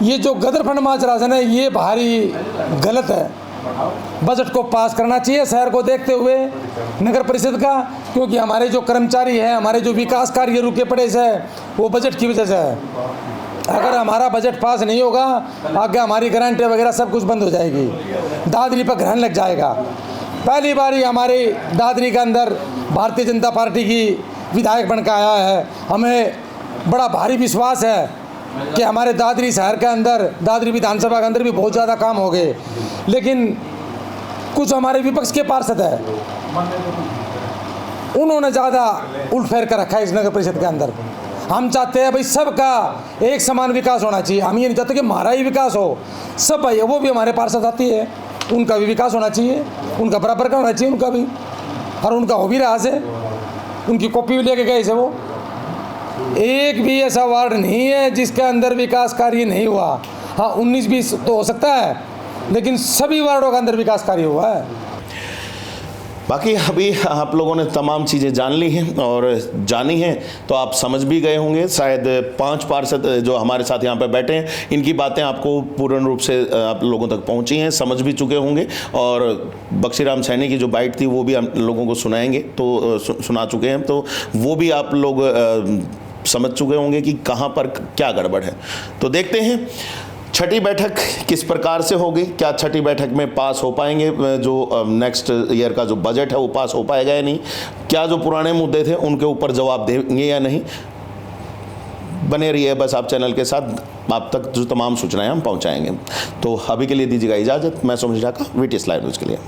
Speaker 2: ये जो गदर फंड माच रहा है ना, ये भारी गलत है। बजट को पास करना चाहिए शहर को देखते हुए नगर परिषद का, क्योंकि हमारे जो कर्मचारी हैं, हमारे जो विकास कार्य रुके पड़े से, वो बजट की वजह से है। अगर हमारा बजट पास नहीं होगा, आगे हमारी गारंटी वगैरह सब कुछ बंद हो जाएगी, दादरी पर ग्रहण लग जाएगा। पहली बार ही हमारी दादरी के अंदर भारतीय जनता पार्टी की विधायक बन के आया है, हमें बड़ा भारी विश्वास है कि हमारे दादरी शहर के अंदर, दादरी विधानसभा के अंदर भी बहुत ज़्यादा काम हो गए। लेकिन कुछ हमारे विपक्ष के पार्षद है, उन्होंने ज़्यादा उलटफेर कर रखा है इस नगर परिषद के अंदर। हम चाहते हैं भाई सबका एक समान विकास होना चाहिए, हम ये नहीं चाहते कि हमारा ही विकास हो, सब भाई वो भी हमारे पार्षद आती है, उनका भी विकास होना चाहिए, उनका बराबर का होना चाहिए उनका भी, और उनका हो भी रहा से, उनकी कॉपी भी लेके गए से। वो एक भी ऐसा वार्ड नहीं है जिसके अंदर विकास कार्य नहीं हुआ। हाँ 19-20 तो हो सकता है, लेकिन सभी वार्डों के अंदर विकास कार्य हुआ है।
Speaker 1: बाकी अभी आप लोगों ने तमाम चीज़ें जान ली हैं और जानी हैं तो आप समझ भी गए होंगे। शायद 5 पार्षद जो हमारे साथ यहाँ पर बैठे हैं, इनकी बातें आपको पूर्ण रूप से आप लोगों तक पहुँची हैं, समझ भी चुके होंगे। और बख्शीराम सैनी की जो बाइट थी वो भी हम लोगों को सुनाएंगे, तो सुना चुके हैं, तो वो भी आप लोग समझ चुके होंगे कि कहाँ पर क्या गड़बड़ है। तो देखते हैं छठी बैठक किस प्रकार से होगी, क्या छठी बैठक में पास हो पाएंगे, जो नेक्स्ट ईयर का जो बजट है वो पास हो पाएगा या नहीं, क्या जो पुराने मुद्दे थे उनके ऊपर जवाब देंगे या नहीं। बने रहिए बस आप चैनल के साथ, आप तक जो तमाम सूचनाएं हम पहुंचाएंगे। तो अभी के लिए दीजिएगा इजाज़त। मैं Somesh Dhaka, VTS live news के लिए।